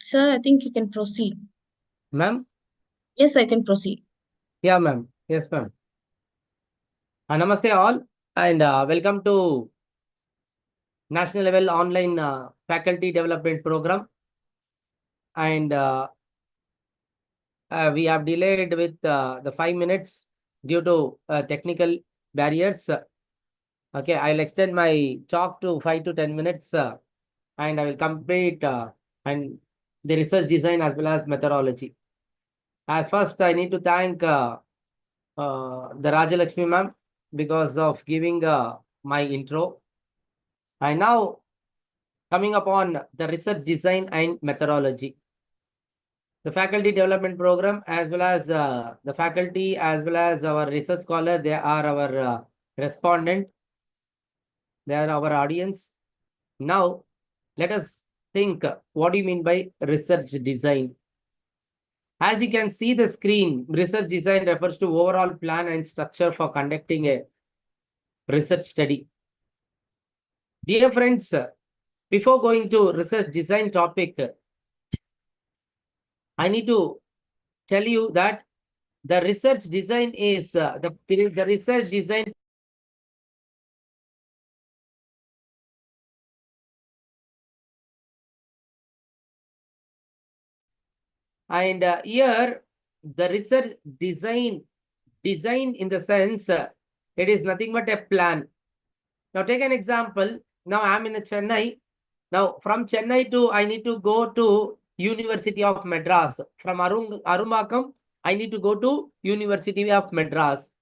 Sir, I think you can proceed. Ma'am? Yes, I can proceed. Yeah, ma'am. Yes, ma'am. Namaste all and welcome to National Level Online Faculty Development Program. And we have delayed with the 5 minutes due to technical barriers. Okay, I'll extend my talk to 5 to 10 minutes and I will complete and the research design as well as methodology. As first, I need to thank the Rajalakshmi ma'am because of giving my intro. And now coming upon the research design and methodology. The faculty development program as well as the faculty as well as our research scholar, they are our respondent. They are our audience. Now, let us think what do you mean by research design? As you can see the screen, research design refers to overall plan and structure for conducting a research study. Dear friends, before going to research design topic, I need to tell you that the research design is the research design and here the research design in the sense it is nothing but a plan. Now take an example. Now I'm in Chennai. Now from Chennai to I need to go to University of Madras. From Arumbakam, I need to go to University of Madras.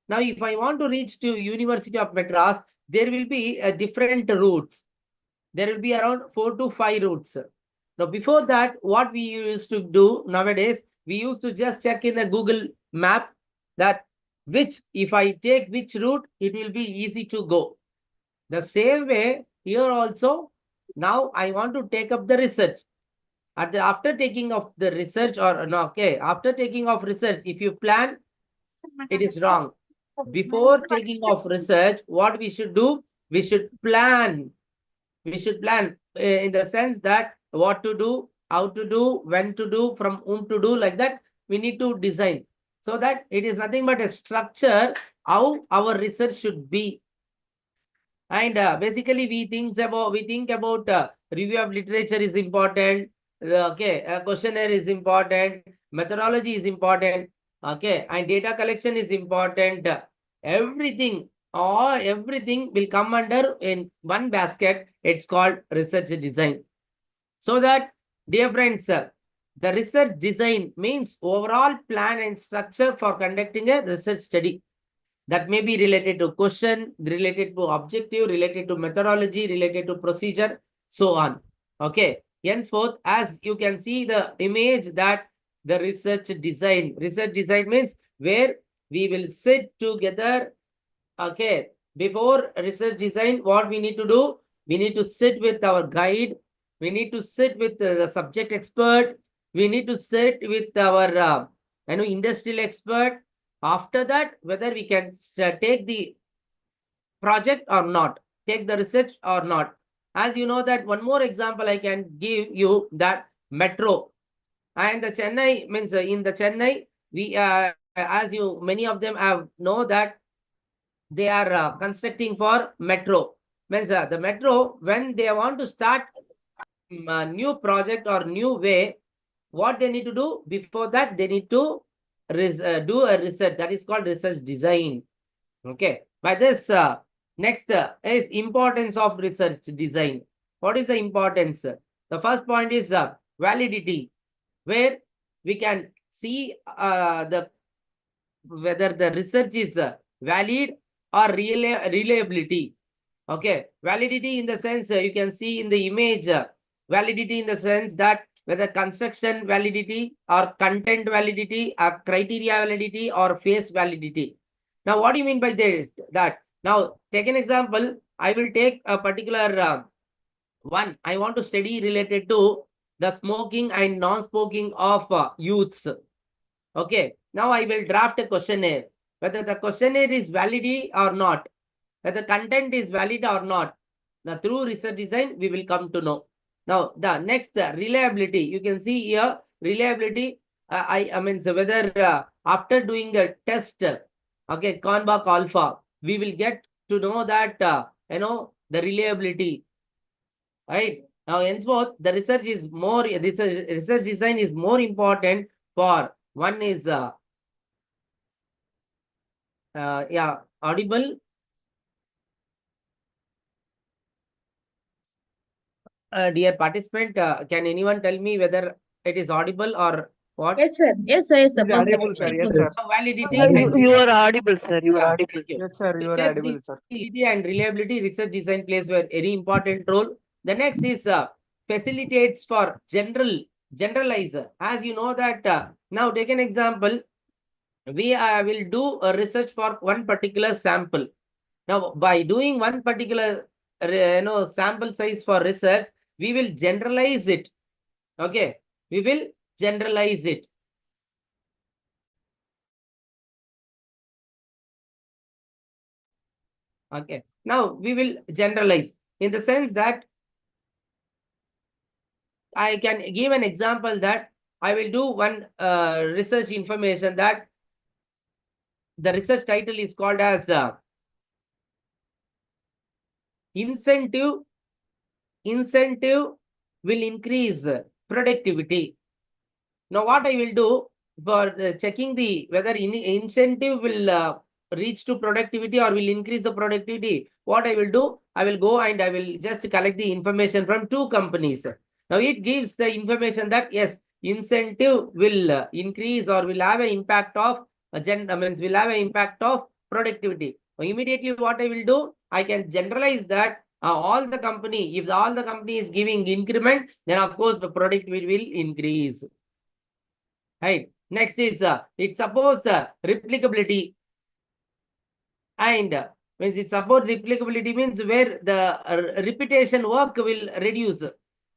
Now if I want to reach to University of Madras, there will be different routes. There will be around 4 to 5 routes. Now, before that, what we used to do nowadays, we used to just check in the Google map that if I take which route, it will be easy to go. The same way here also, now I want to take up the research. After taking of the research after taking of research, if you plan, it is wrong. Before taking of research, what we should do? We should plan. We should plan in the sense that what to do, how to do, when to do, from whom to do, like that. We need to design so that it is nothing but a structure how our research should be. And basically, we think about review of literature is important. Okay, a questionnaire is important. Methodology is important. Okay, and data collection is important. Everything or everything will come under in one basket. It's called research design. So that, dear friends, the research design means overall plan and structure for conducting a research study. That may be related to question, related to objective, related to methodology, related to procedure, so on. Okay. Henceforth, as you can see the image that the research design means where we will sit together. Okay. Before research design, what we need to do? We need to sit with our guide. We need to sit with the subject expert. We need to sit with our industrial expert. After that, whether we can take the project or not, take the research or not. As you know that one more example I can give you, that metro. And the Chennai means in the Chennai, we as you many of them have know that they are constructing for metro. Means the metro, when they want to start a new project or new way, what they need to do? Before that, they need to do a research. That is called research design. Okay. By this, next is importance of research design. What is the importance? The first point is validity, where we can see whether the research is valid or reliability. Okay, validity in the sense you can see in the image, validity in the sense that whether construction validity or content validity or criteria validity or face validity. Now, what do you mean by this? That now take an example. I will take a particular one. I want to study related to the smoking and non-smoking of youths. Okay, now I will draft a questionnaire. Whether the questionnaire is valid or not, whether content is valid or not. Now, through research design, we will come to know. Now, the next reliability, you can see here reliability. I mean, so whether after doing a test, okay, Convac alpha, we will get to know that the reliability, right? Now, henceforth, the research is more. This research design is more important for one is yeah, audible. Dear participant, can anyone tell me whether it is audible or what? Yes, sir. Yes, sir. Yes, sir. Is Perfect. audible, sir. Please Yes, proceed. sir. Validity and You are audible, sir. You are yeah, audible. thank you. Yes, sir. You are Research audible, sir. feasibility and reliability research design plays a very important role. The next is facilitates for generalizer. As you know that now take an example. We will do a research for one particular sample. Now, by doing one particular sample size for research, we will generalize it. Okay, we will generalize it. Okay, now we will generalize in the sense that I can give an example that I will do one research information that the research title is called as incentive will increase productivity. Now, what I will do for checking the whether incentive will reach to productivity or will increase the productivity, what I will do, I will go and I will just collect the information from two companies. Now, it gives the information that yes, incentive will increase or will have an impact of will have an impact of productivity. Now, immediately, what I will do, I can generalize that all the company, if all the company is giving increment, then of course the productivity will increase. Right. Next is it supports replicability, and means it supports replicability means where the repetition work will reduce.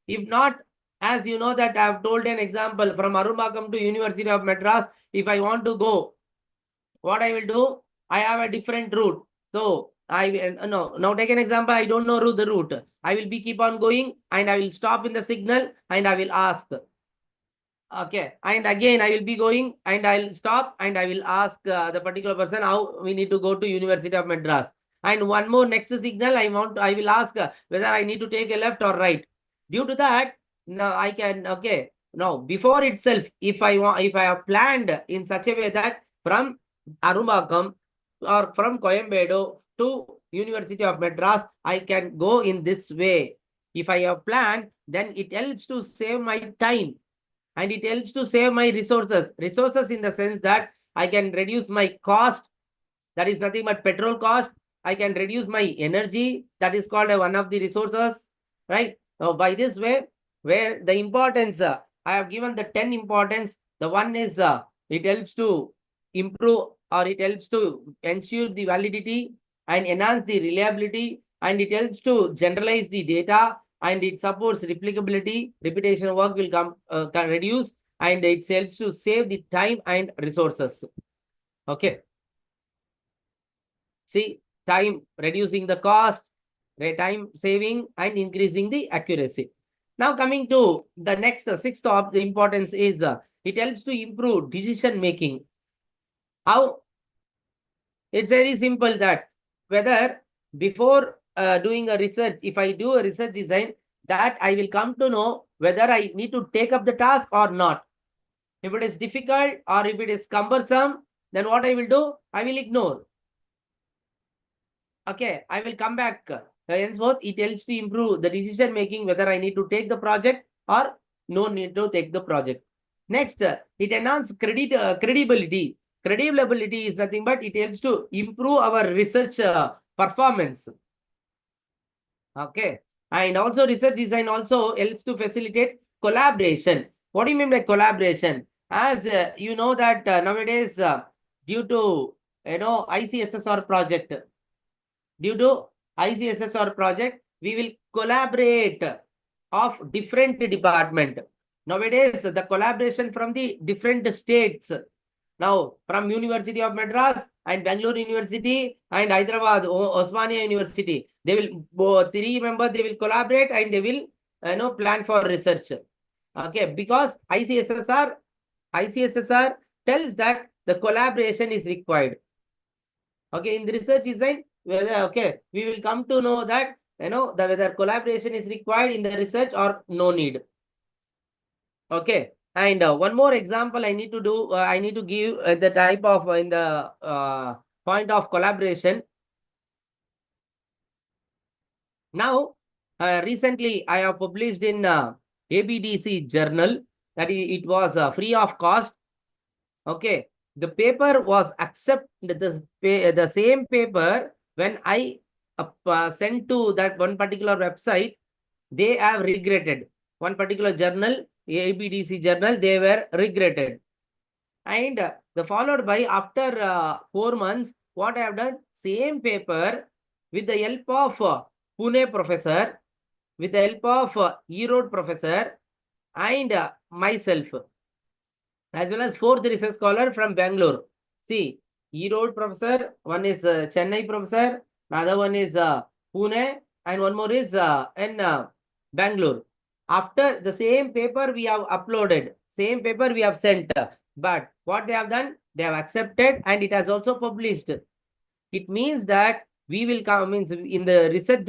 If not, as you know that I have told an example from Arumbakam to University of Madras. If I want to go, what I will do, I have a different route. So I will now take an example. I don't know the route. I will be keep on going and I will stop in the signal and I will ask. Okay, and again I will be going and I'll stop and I will ask the particular person how we need to go to University of Madras. And one more next signal I will ask whether I need to take a left or right. Due to that, now I can now before itself, if I have planned in such a way that from Arumbakam or from Coimbatore to University of Madras, I can go in this way. If I have planned, then it helps to save my time. And it helps to save my resources in the sense that I can reduce my cost, that is nothing but petrol cost. I can reduce my energy, that is called one of the resources, right? Now by this way, where the importance I have given the 10 importance. The one is it helps to improve or it helps to ensure the validity and enhance the reliability, and it helps to generalize the data, and it supports replicability. Repetition work will can reduce, and it helps to save the time and resources. Okay. See, time reducing the cost, time saving, and increasing the accuracy. Now coming to the next sixth of the importance is it helps to improve decision making. How? It's very simple that whether before doing a research, if I do a research design, that I will come to know whether I need to take up the task or not. If it is difficult or if it is cumbersome, then what I will do, I will ignore. Okay, I will come back. Henceforth, it helps to improve the decision making whether I need to take the project or no need to take the project. Next, it enhances credibility. Credibility is nothing but it helps to improve our research performance. Okay, and also research design also helps to facilitate collaboration. What do you mean by collaboration? As you know that nowadays, due to ICSSR project, we will collaborate of different department. Nowadays, the collaboration from the different states. Now, from University of Madras and Bangalore University and Hyderabad, Osmania University, they will, three members, they will collaborate and they will plan for research. Okay, because ICSSR tells that the collaboration is required. Okay, in the research design, okay, we will come to know that whether collaboration is required in the research or no need. Okay, and one more example I need to do. I need to give the type of in the point of collaboration. Now, recently I have published in ABDC journal that it was free of cost. Okay, the paper was accepted. The same paper when I sent to that one particular website, they have regretted. One particular journal, ABDC journal, they were regretted. And the followed by after 4 months, what I have done, same paper with the help of Pune professor, with the help of Erode professor, and myself, as well as fourth research scholar from Bangalore. See, Erode professor, one is Chennai professor, another one is Pune, and one more is in Bangalore. After the same paper we have uploaded, same paper we have sent, but what they have done, they have accepted and it has also published. It means that we will come, means in the research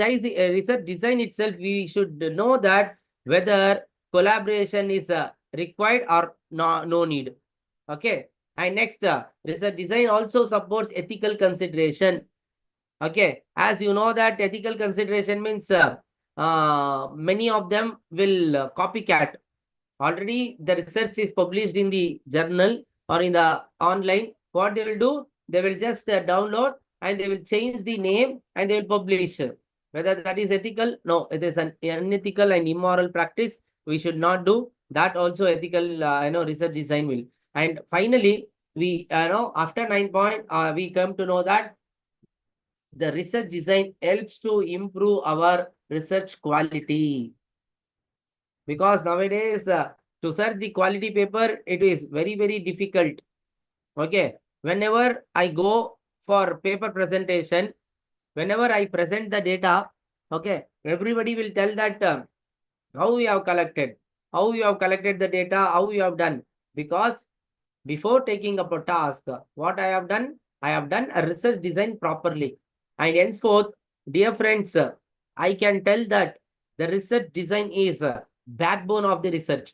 design itself, we should know that whether collaboration is required or no need. Okay, and next, research design also supports ethical consideration. Okay, as you know that ethical consideration means many of them will copycat. Already the research is published in the journal or in the online. What they will do, they will just download and they will change the name and they will publish. Whether that is ethical? No, it is an unethical and immoral practice. We should not do that. Also ethical, research design will. And finally, we after 9 point, we come to know that the research design helps to improve our research quality. Because nowadays, to search the quality paper, it is very, very difficult. Okay, whenever I go for paper presentation, whenever I present the data, okay, everybody will tell that how you have collected, the data, how you have done. Because before taking up a task, what I have done a research design properly. And henceforth, dear friends, I can tell that the research design is backbone of the research.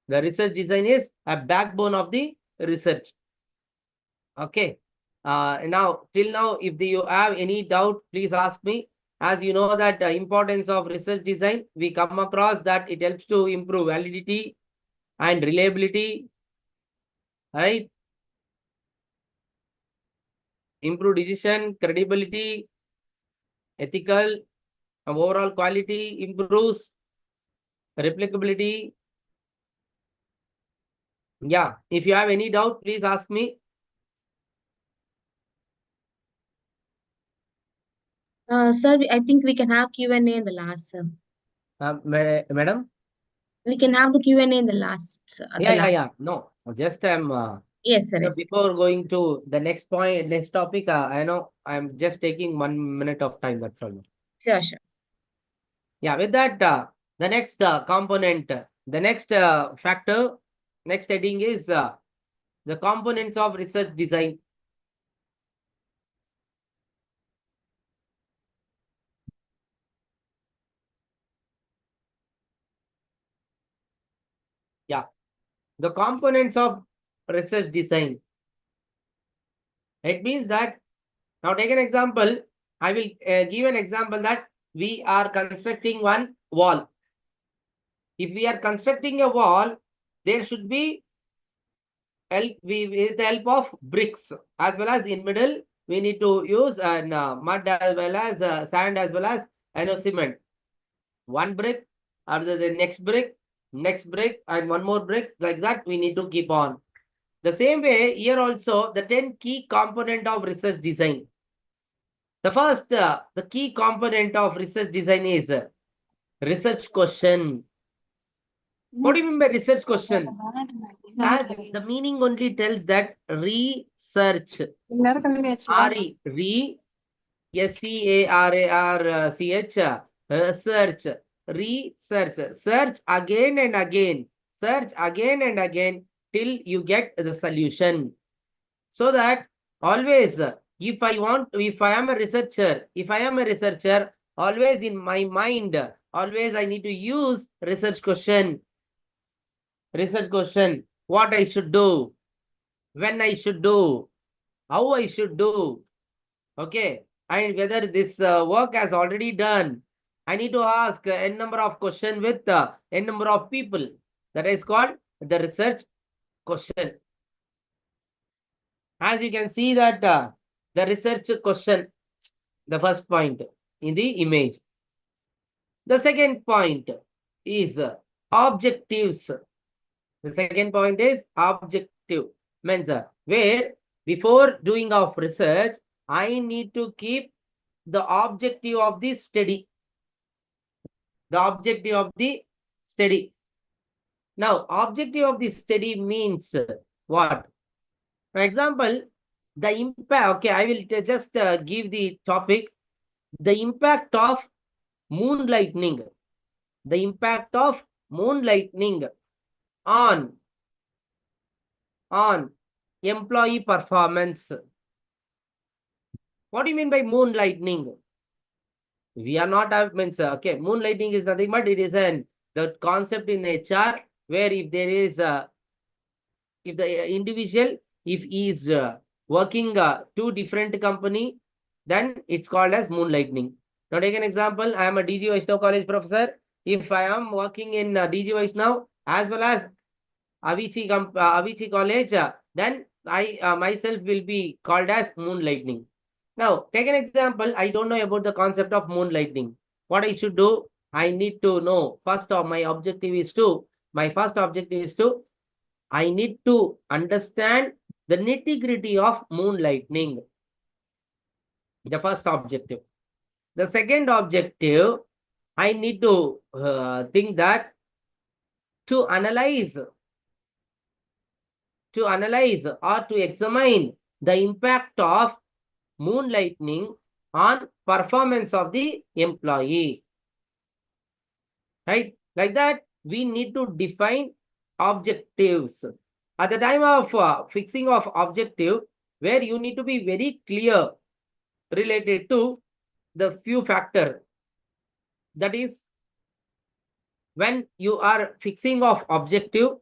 The research design is a backbone of the research. Okay. Now, till now, if you have any doubt, please ask me. As you know that importance of research design, we come across that it helps to improve validity and reliability, right? Improve decision, credibility, ethical, overall quality improves, replicability. Yeah, if you have any doubt, please ask me. Sir, I think we can have Q&A in the last, sir. Madam? We can have the Q&A in the last, at the last. Yeah. No, just I'm Yes, sir. Yes. before going to the next point, next topic, I know I'm just taking 1 minute of time. That's all. Sure, sure. Yeah, with that, the next component, the next factor, next heading is the components of research design. Yeah, the components of research design. It means that, now take an example. I will give an example that we are constructing one wall. If we are constructing a wall, there should be with the help of bricks, as well as in middle we need to use mud, as well as sand, as well as cement. One brick, after the next brick, and one more brick, like that we need to keep on. The same way here also, the 10 key component of research design. The first, the key component of research design is research question. What do you mean by research question? As the meaning only tells that research. R-E, SEARCH, research. research. Search again and again. Search again and again till you get the solution. So that always, if I am a researcher, always in my mind, always I need to use research question. What I should do, when I should do, how I should do. Okay. And whether this work has already done. I need to ask n number of questions with n number of people. That is called the research question. As you can see that the research question, the first point in the image. The second point is objectives. The second point is objective. Means where before doing of research, I need to keep the objective of the study. The objective of the study. Now, objective of the study means what? For example, the impact. Okay, I will just give the topic. The impact of moonlighting. The impact of moonlighting on employee performance. What do you mean by moonlighting? We are not means okay. Moonlighting is nothing but it is the concept in HR where if there is if the individual if he is working two different company, then it's called as moonlighting. Now take an example. I am a DG Vaishnav College professor. If I am working in DG Vaishnav as well as Avicii College, then I myself will be called as moonlighting. Now, take an example. I don't know about the concept of moonlighting. What I should do? I need to know. First of my first objective is to, I need to understand the nitty-gritty of moonlighting. The first objective. The second objective, I need to think that to analyze or to examine the impact of moonlighting on performance of the employee. Right? Like that, we need to define objectives. At the time of fixing of objective, where you need to be very clear related to the few factor. That is, when you are fixing of objective,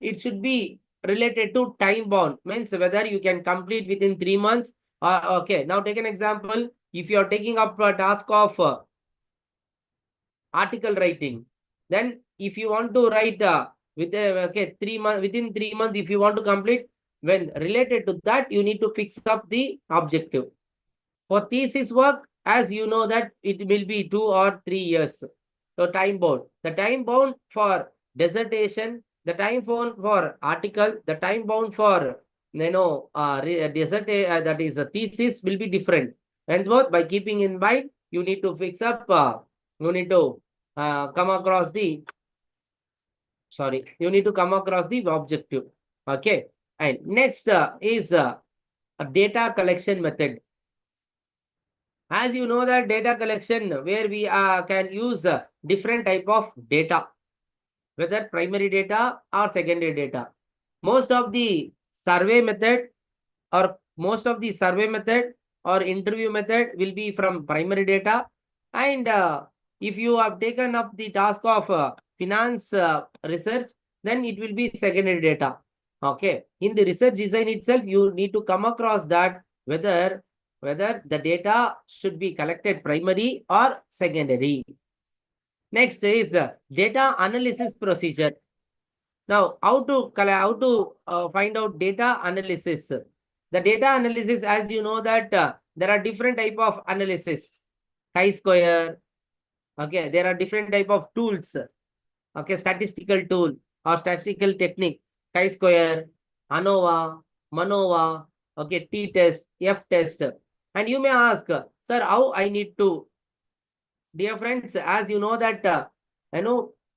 it should be related to time bound. Means whether you can complete within 3 months. Okay, now take an example. If you are taking up a task of article writing, then if you want to write okay 3 months, within 3 months, if you want to complete, when related to that, you need to fix up the objective. For thesis work, as you know that it will be 2 or 3 years. So time bound. The time bound for dissertation, the time bound for article, the time bound for that is a thesis will be different. Henceforth, by keeping in mind, you need to fix up. You need to come across the. Sorry, you need to come across the objective. Okay, and next is a data collection method. As you know that data collection where we can use different type of data, whether primary data or secondary data. Most of the survey method or interview method will be from primary data. And if you have taken up the task of finance research, then it will be secondary data. Okay. In the research design itself, you need to come across that whether the data should be collected primary or secondary. Next is data analysis procedure. Now, how to find out data analysis? The data analysis, as you know that there are different type of analysis. Chi-square. Okay, there are different type of tools. Okay, statistical tool or statistical technique. Chi-square, ANOVA, MANOVA. Okay, T-test, F-test. And you may ask, sir, how I need to? Dear friends, as you know that,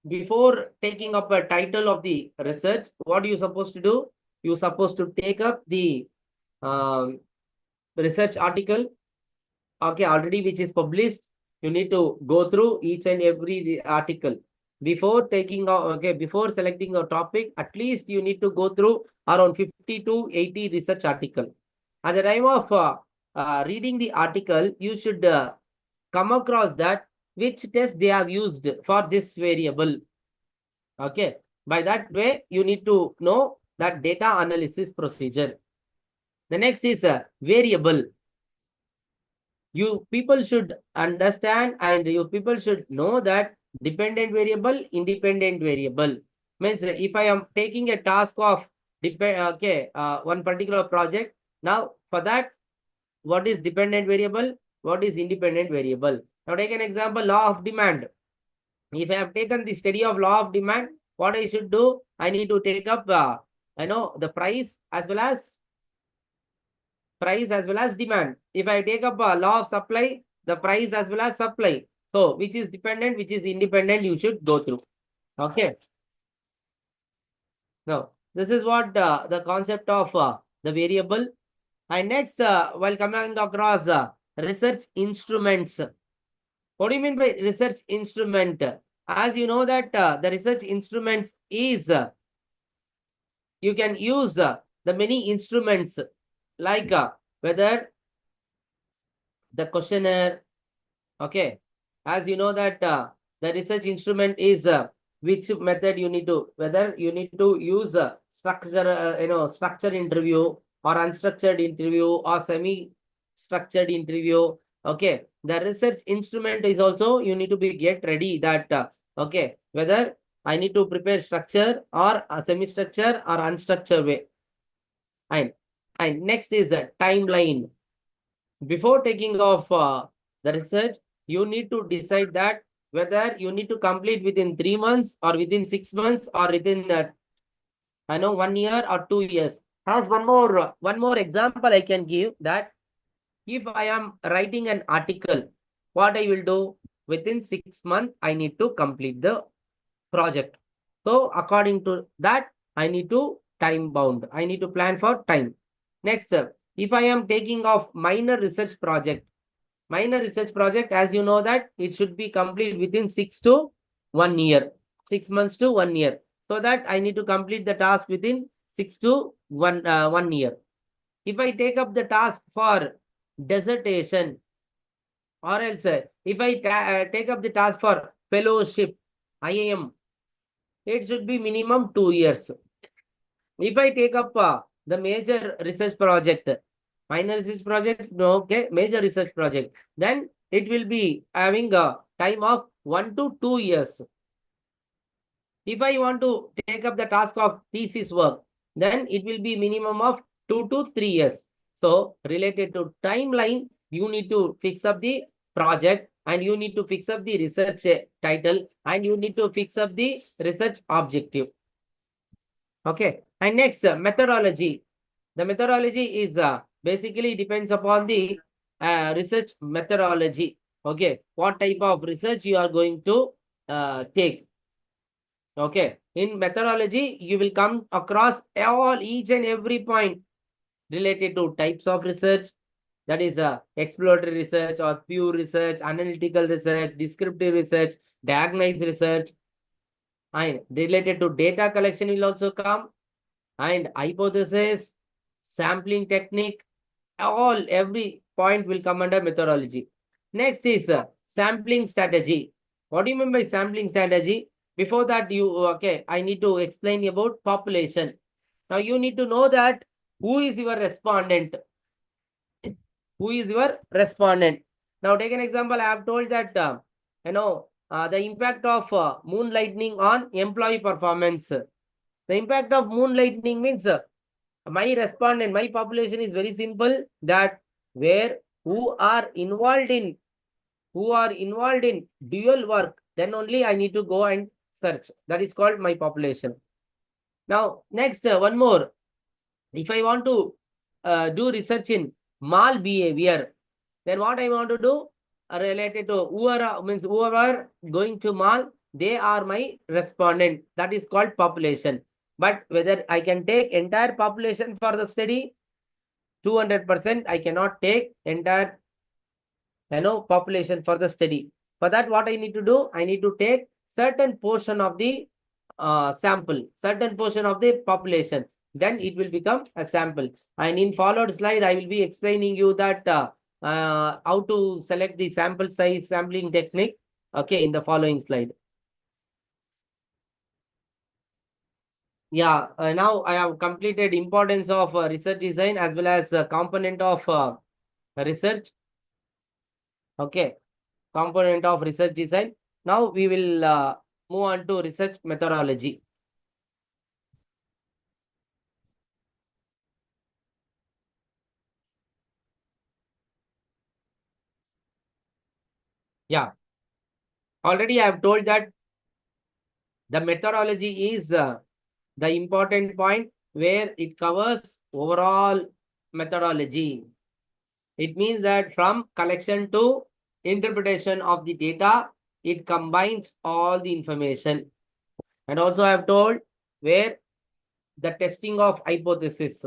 before taking up a title of the research, what are you supposed to do? You're supposed to take up the research article, okay, already which is published. you need to go through each and every article. Before taking before selecting a topic, at least you need to go through around 50 to 80 research article. At the time of reading the article, you should come across that which test they have used for this variable. Okay. By that way, you need to know that data analysis procedure. The next is a variable. You people should understand and you people should know that dependent variable, independent variable. Means if I am taking a task of one particular project, now for that, what is dependent variable? What is independent variable? Now take an example, law of demand. If I have taken the study of law of demand, what I should do? I need to take up the price as well as demand. If I take up a law of supply, the price as well as supply. So which is dependent, which is independent, you should go through. Okay. Now this is what the concept of the variable. And next, while coming across research instruments. What do you mean by research instrument? As you know that the research instruments is you can use the many instruments like whether the questionnaire. Okay, as you know that the research instrument is which method you need to, whether you need to use structured interview or unstructured interview or semi structured interview. Okay, the research instrument is also you need to be get ready that okay, whether I need to prepare structure or a semi structure or unstructured way. And next is a timeline. Before taking off the research, you need to decide that whether you need to complete within 3 months or within 6 months or within 1 year or 2 years. Have one more example I can give, that if I am writing an article, what I will do, within 6 months I need to complete the project. So according to that, I need to time bound. I need to plan for time. Next, if I am taking off minor research project, as you know that it should be complete within 6 to 1 year, 6 months to 1 year. So that I need to complete the task within 6 to 1 year. If I take up the task for dissertation, or else if I take up the task for fellowship, IIM, it should be minimum 2 years. If I take up the major research project, minor research project, no, okay, major research project, then it will be having a time of 1 to 2 years. If I want to take up the task of thesis work, then it will be minimum of 2 to 3 years. So related to timeline, you need to fix up the project and you need to fix up the research title and you need to fix up the research objective. Okay. And next, methodology. The methodology is basically depends upon the research methodology. Okay. What type of research you are going to take. Okay. In methodology, you will come across each and every point related to types of research. That is exploratory research or pure research, analytical research, descriptive research, diagnosed research. And related to data collection will also come. And hypothesis, sampling technique, every point will come under methodology. Next is sampling strategy. What do you mean by sampling strategy? Before that, I need to explain about population. Now you need to know that who is your respondent. Who is your respondent? Now take an example. I have told that the impact of moonlighting on employee performance. The impact of moonlighting means my respondent, my population is very simple, that who are involved in dual work, then only I need to go and search. That is called my population. Now next, one more. If I want to do research in mal behavior, then what I want to do related to whoever going to mal, they are my respondent. That is called population. But whether I can take entire population for the study, 200%, I cannot take entire population for the study. For that, what I need to do, I need to take certain portion of the sample, certain portion of the population. Then it will become a sample. And in followed slide, I will be explaining you that how to select the sample size sampling technique. Okay, in the following slide. Yeah, now I have completed importance of research design as well as component of research. Okay, component of research design. Now we will move on to research methodology. Yeah, already I have told that the methodology is the important point where it covers overall methodology. It means that from collection to interpretation of the data, it combines all the information. And also I have told where the testing of hypothesis.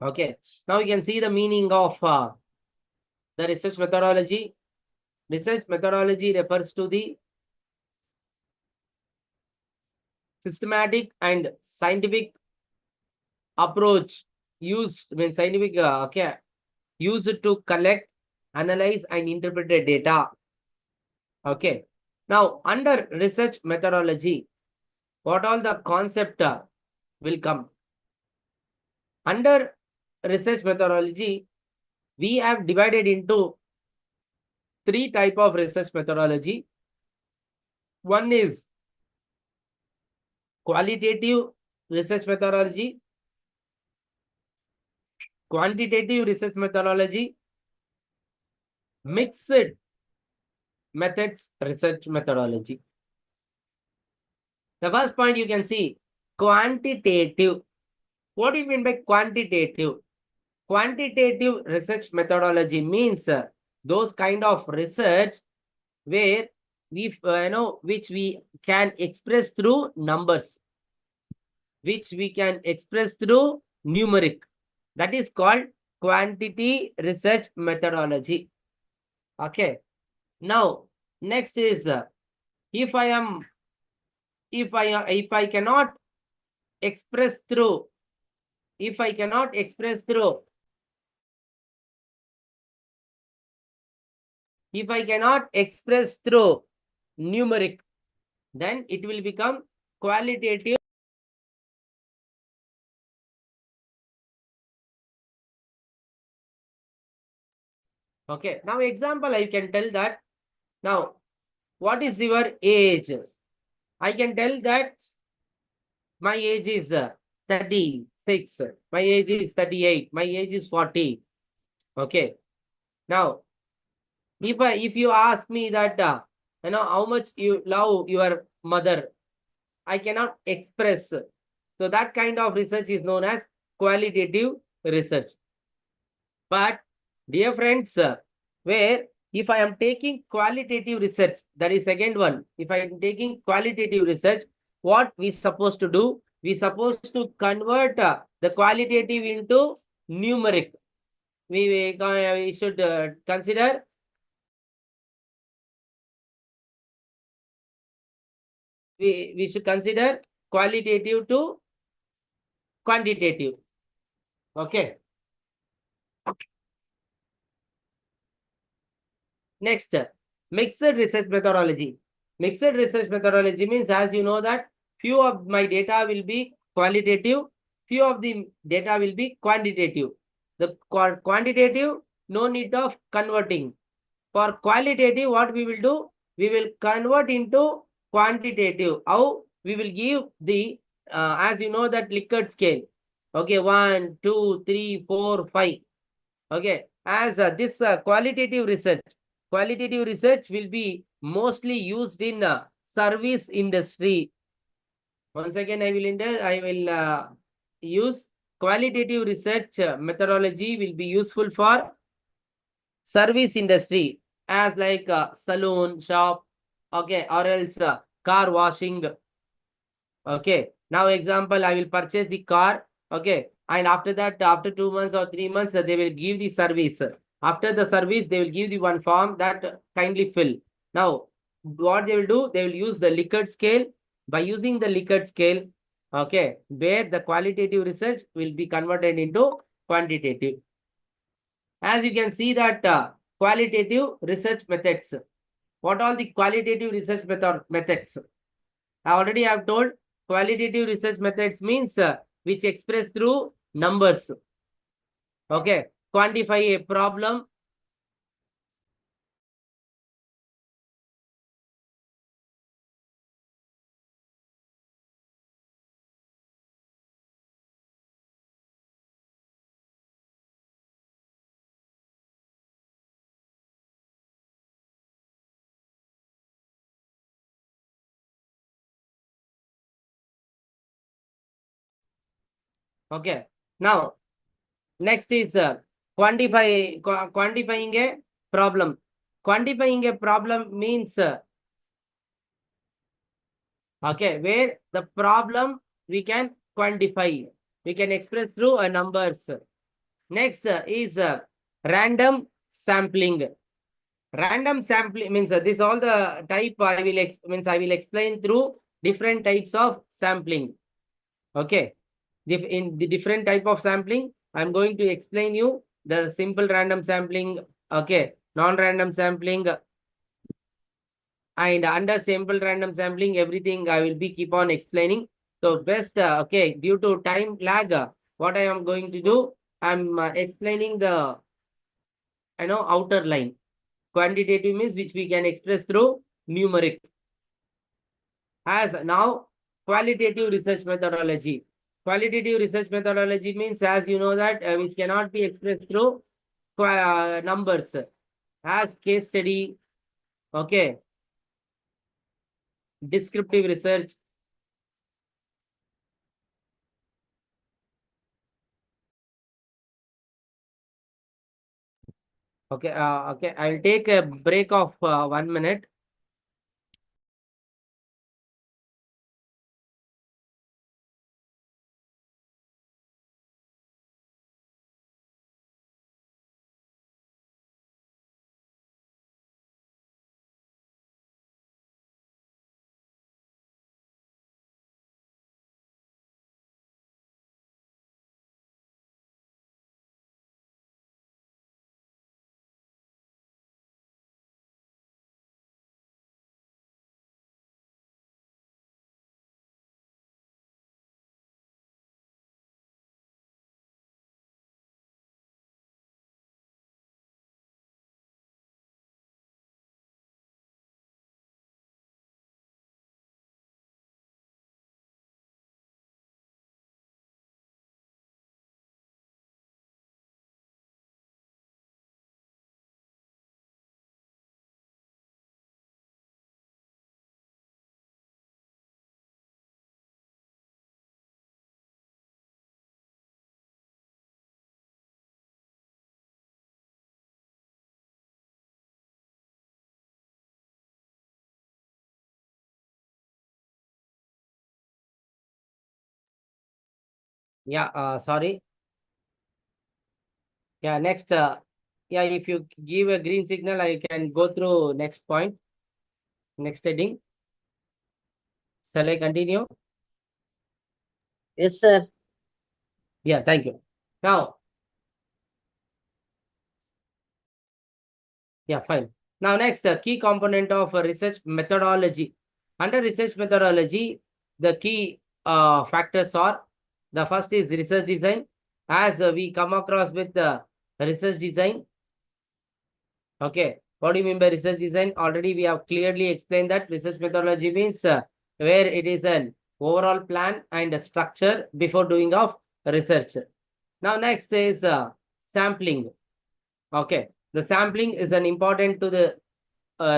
Okay, now you can see the meaning of the research methodology. Research methodology refers to the systematic and scientific approach used when scientific used to collect, analyze, and interpret the data. Okay. Now, under research methodology, what all the concept will come? Under research methodology, we have divided into three type of research methodology. One is qualitative research methodology, quantitative research methodology, mixed methods research methodology. The first point you can see quantitative. What do you mean by quantitative? Quantitative research methodology means those kind of research where we which we can express through numbers, which we can express through numeric. That is called quantity research methodology. Okay. Now, next is if I cannot express through, if I cannot express through, if I cannot express through numeric, then it will become qualitative. Okay. Now, example, I can tell that. Now, what is your age? I can tell that my age is 36. My age is 38. My age is 40. Okay. Now, if you ask me that how much you love your mother, I cannot express. So that kind of research is known as qualitative research. But dear friends, where if I am taking qualitative research, that is second one. If I am taking qualitative research, what we supposed to do? We supposed to convert the qualitative into numeric. We should consider we should consider qualitative to quantitative. Okay. Next, mixed research methodology. Mixed research methodology means, as you know, that few of my data will be qualitative, few of the data will be quantitative. The quantitative, no need of converting. For qualitative, what we will do? We will convert into quantitative. How? We will give the, as you know, that Likert scale. Okay, 1, 2, 3, 4, 5. Okay, as this qualitative research will be mostly used in service industry. Once again, I will use qualitative research methodology will be useful for service industry, as like saloon shop, okay, or else car washing. Okay, now example, I will purchase the car, okay, and after that, after 2 months or 3 months, they will give the service. After the service, they will give you one form that kindly fill. Now, what they will do, they will use the Likert scale. By using the Likert scale, okay, where the qualitative research will be converted into quantitative. As you can see that qualitative research methods. What are the qualitative research methods? I already have told qualitative research methods means which express through numbers. Okay, quantify a problem. Okay, now next is quantifying a problem. Quantifying a problem means okay, where the problem we can quantify, we can express through numbers. Next is random sampling. Random sampling means this all the type I will I will explain through different types of sampling. Okay, in the different type of sampling, I'm going to explain you the simple random sampling. Okay, non-random sampling, and under simple random sampling, everything I will be keep on explaining. So best okay, due to time lag, what I am going to do, I'm explaining the outer line. Quantitative means which we can express through numeric. As now, qualitative research methodology. Qualitative research methodology means, as you know, that which cannot be expressed through numbers, as case study, okay, descriptive research. Okay, okay, I'll take a break of 1 minute. Yeah, sorry. Yeah, next, yeah, if you give a green signal, I can go through next point, next heading. Shall I continue? Yes, sir. Yeah, thank you. Now, yeah, fine. Now, next, key component of research methodology. Under research methodology, the key factors are, the first is research design. As we come across with the research design, okay, what do you mean by research design? Already we have clearly explained that research methodology means where it is an overall plan and a structure before doing of research. Now, next is sampling. Okay, the sampling is an important to the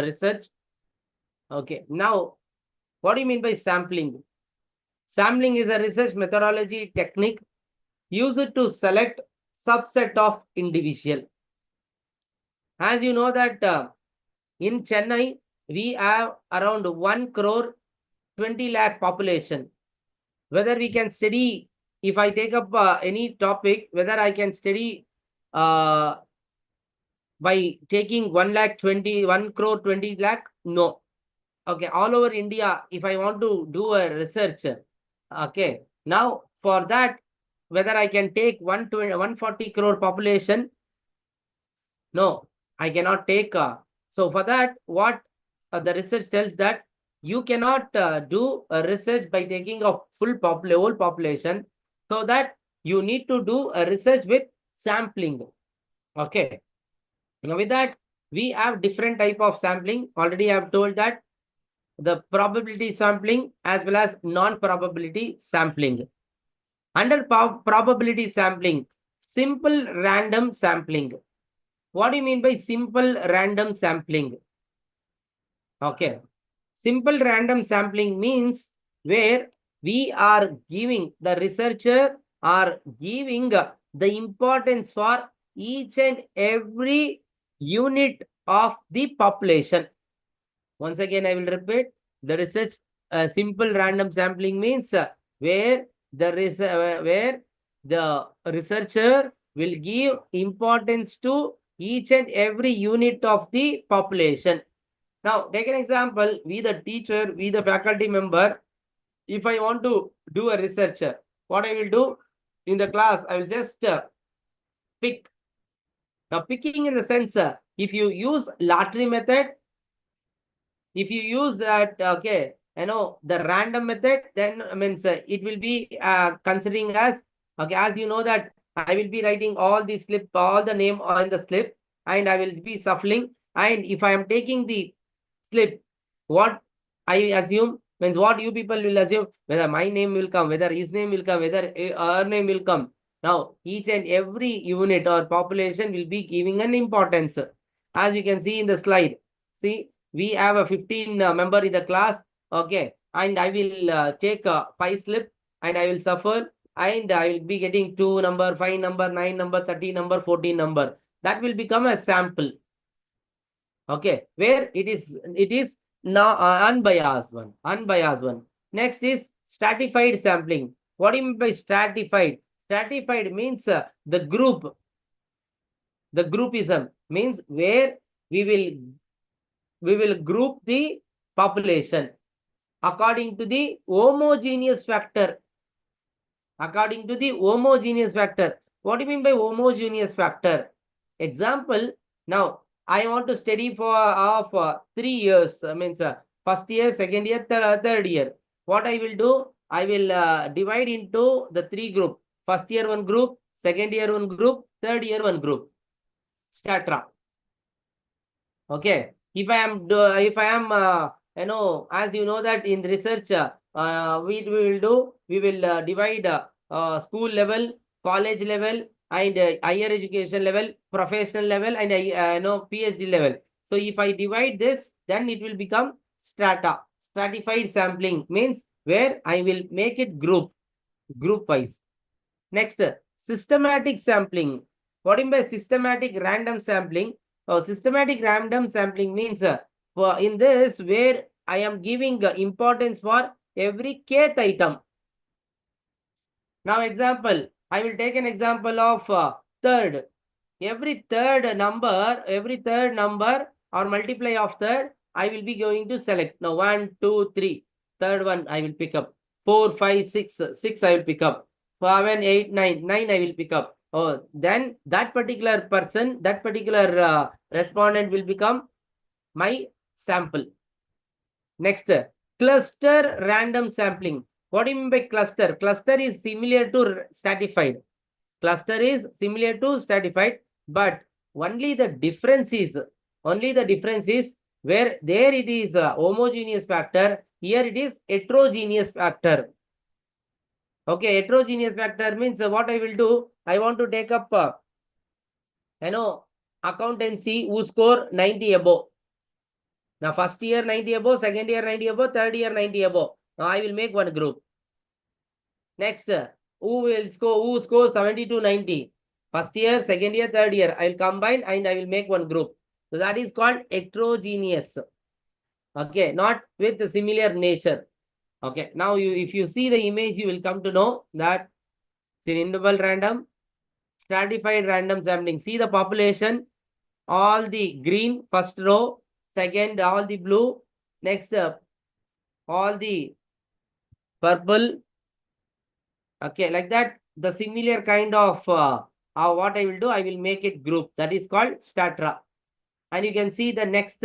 research. Okay, now what do you mean by sampling? Sampling is a research methodology technique used to select subset of individual. As you know that in Chennai, we have around 1 crore 20 lakh population. Whether we can study, if I take up any topic, whether I can study by taking 1 crore 20 lakh? No. Okay, all over India, if I want to do a research, okay, now for that, whether I can take 140 crore population? No, I cannot take. So for that, what the research tells that you cannot do a research by taking a whole population. So that you need to do a research with sampling. Okay. Now with that, we have different type of sampling. Already I have told that the probability sampling as well as non-probability sampling. Under probability sampling, simple random sampling. What do you mean by simple random sampling? Okay. Simple random sampling means where we are giving, the researcher are giving the importance for each and every unit of the population. Once again, I will repeat, the research simple random sampling means where where the researcher will give importance to each and every unit of the population. Now, take an example, we the teacher, we the faculty member, if I want to do a research, what I will do in the class, I will just pick. Now, picking in the sense, if you use lottery method, if you use that, okay, the random method, then means it will be considering as, okay, as you know that I will be writing all the slip, all the name on the slip, and I will be shuffling. And if I am taking the slip, what I assume means what you people will assume, whether my name will come, whether his name will come, whether her name will come. Now, each and every unit or population will be giving an importance. As you can see in the slide, see, we have a 15 member in the class, okay, and I will take a 5 slip and I will suffer, and I will be getting 2 number, 5 number, 9 number, 30 number, 14 number. That will become a sample. Okay, where it is now unbiased one. Next is stratified sampling. What do you mean by stratified? Stratified means the groupism means where we will group the population according to the homogeneous factor. According to the homogeneous factor. What do you mean by homogeneous factor? Example, now I want to study for 3 years, means first year, second year, third year. What I will do, I will divide into the 3 group. First year one group, second year one group, third year one group. Strata. Okay, if I am as you know that in research, we will divide school level, college level, and higher education level, professional level, and PhD level. So if I divide this, then it will become strata. Stratified sampling means where I will make it group wise. Next, systematic sampling. What do you mean by systematic random sampling? Systematic random sampling means for in this where I am giving importance for every kth item. Now, example, I will take an example of third. Every third number or multiply of third, I will be going to select. Now, 1, 2, 3. Third one I will pick up. 4, 5, 6. 6 I will pick up. 7, 8, 9. 9 I will pick up. Oh, then that particular person, that particular respondent will become my sample. Next, cluster random sampling. What do you mean by cluster? Cluster is similar to stratified. Cluster is similar to stratified, but only the difference is where there it is a homogeneous factor, here it is heterogeneous factor. Okay, heterogeneous factor means what I will do, I want to take up accountancy who score 90 above. Now first year 90 above, second year 90 above, third year 90 above. Now I will make one group. Next, who scores 70 to 90? First year, second year, third year. I will combine and I will make one group. So that is called heterogeneous. Okay, not with a similar nature. Okay, now if you see the image, you will come to know that the interval random, stratified random sampling. See the population. all the green, first row, second, all the blue, next, all the purple. Okay, like that, the similar kind of what I will do, I will make it group. That is called statra. And you can see the next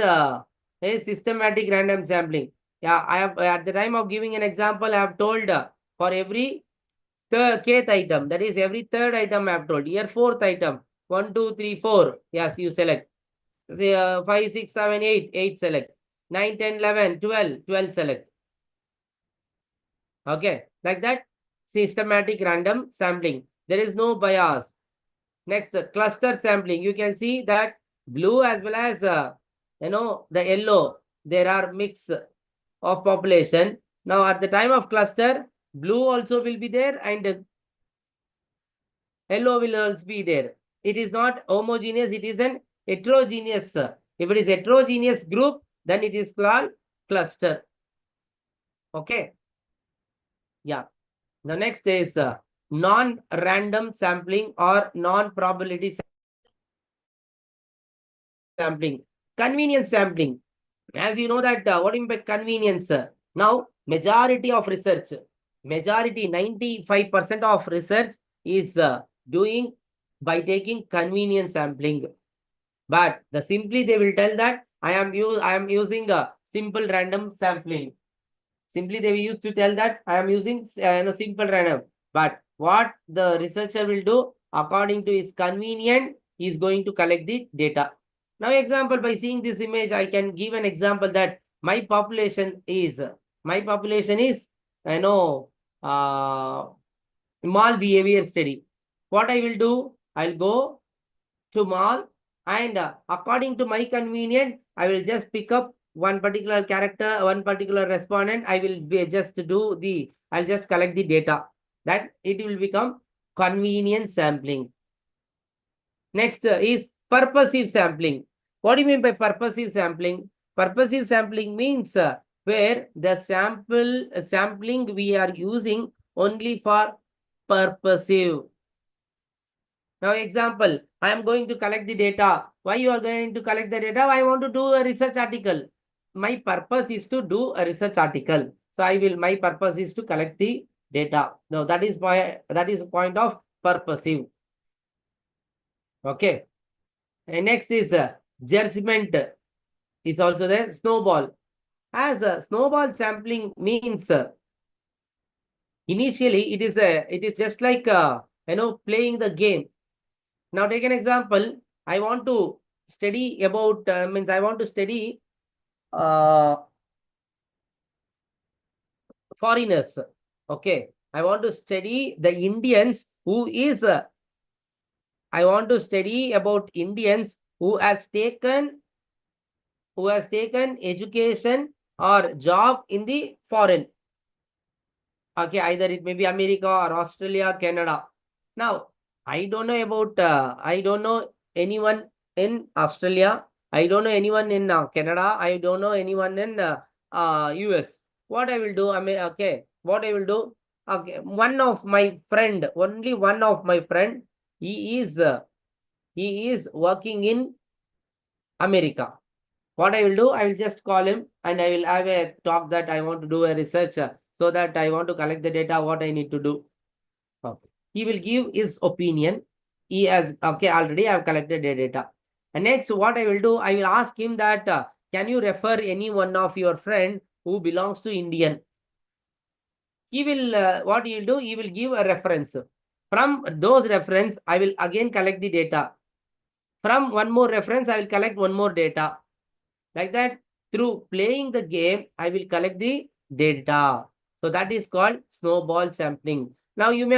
is systematic random sampling. Yeah, I have at the time of giving an example, I have told for every kth item, that is every third item I have told. Here, fourth item, 1, 2, 3, 4. Yes, you select. Say 5, 6, 7, 8, 8 select. 9, 10, 11, 12, 12 select. Okay, like that, systematic random sampling. There is no bias. Next, cluster sampling. You can see that blue as well as the yellow, there are mix of population. Now at the time of cluster, blue also will be there and yellow will also be there. It is not homogeneous, it is an heterogeneous. If it is heterogeneous group, then it is called cluster. Okay. Yeah. The next is non-random sampling or non-probability sampling. Convenience sampling. As you know that what do you mean by convenience? Now, majority of research, majority 95% of research is doing by taking convenience sampling. But simply they will tell that I am using a simple random sampling. Simply they used to tell that I am using simple random. But what the researcher will do according to his convenient, he is going to collect the data. Now, example, by seeing this image, I can give an example that my population is mall behavior study. What I will do, I'll go to mall and according to my convenient, I will just pick up one particular character, one particular respondent. I'll just collect the data. That it will become convenient sampling. Next is purposive sampling. What do you mean by purposive sampling? Purposive sampling means where the sampling we are using only for purposive. Now, example, I am going to collect the data. Why you are going to collect the data? I want to do a research article. My purpose is to do a research article. So my purpose is to collect the data. Now, that is the point of purposive. Okay. And next is judgment is also there. Snowball. As snowball sampling means initially it is just like playing the game. Now take an example. I want to study about I want to study foreigners. Okay, I want to study the Indians I want to study about Indians who has taken education or job in the foreign. Okay, either it may be America or Australia, Canada. Now, I don't know anyone in Australia. I don't know anyone in Canada. I don't know anyone in US. What I will do, what I will do, okay, only one of my friend, he is working in America. What I will do, I will just call him and I will have a talk that I want to do a research so that I want to collect the data, what I need to do. Okay. He will give his opinion. He has, already I have collected the data. And next, what I will do, I will ask him that, can you refer any one of your friend who belongs to Indian? He will, what he will do, he will give a reference. From those reference, I will again collect the data. From one more reference, I will collect one more data. Like that, through playing the game, I will collect the data. So that is called snowball sampling. Now you may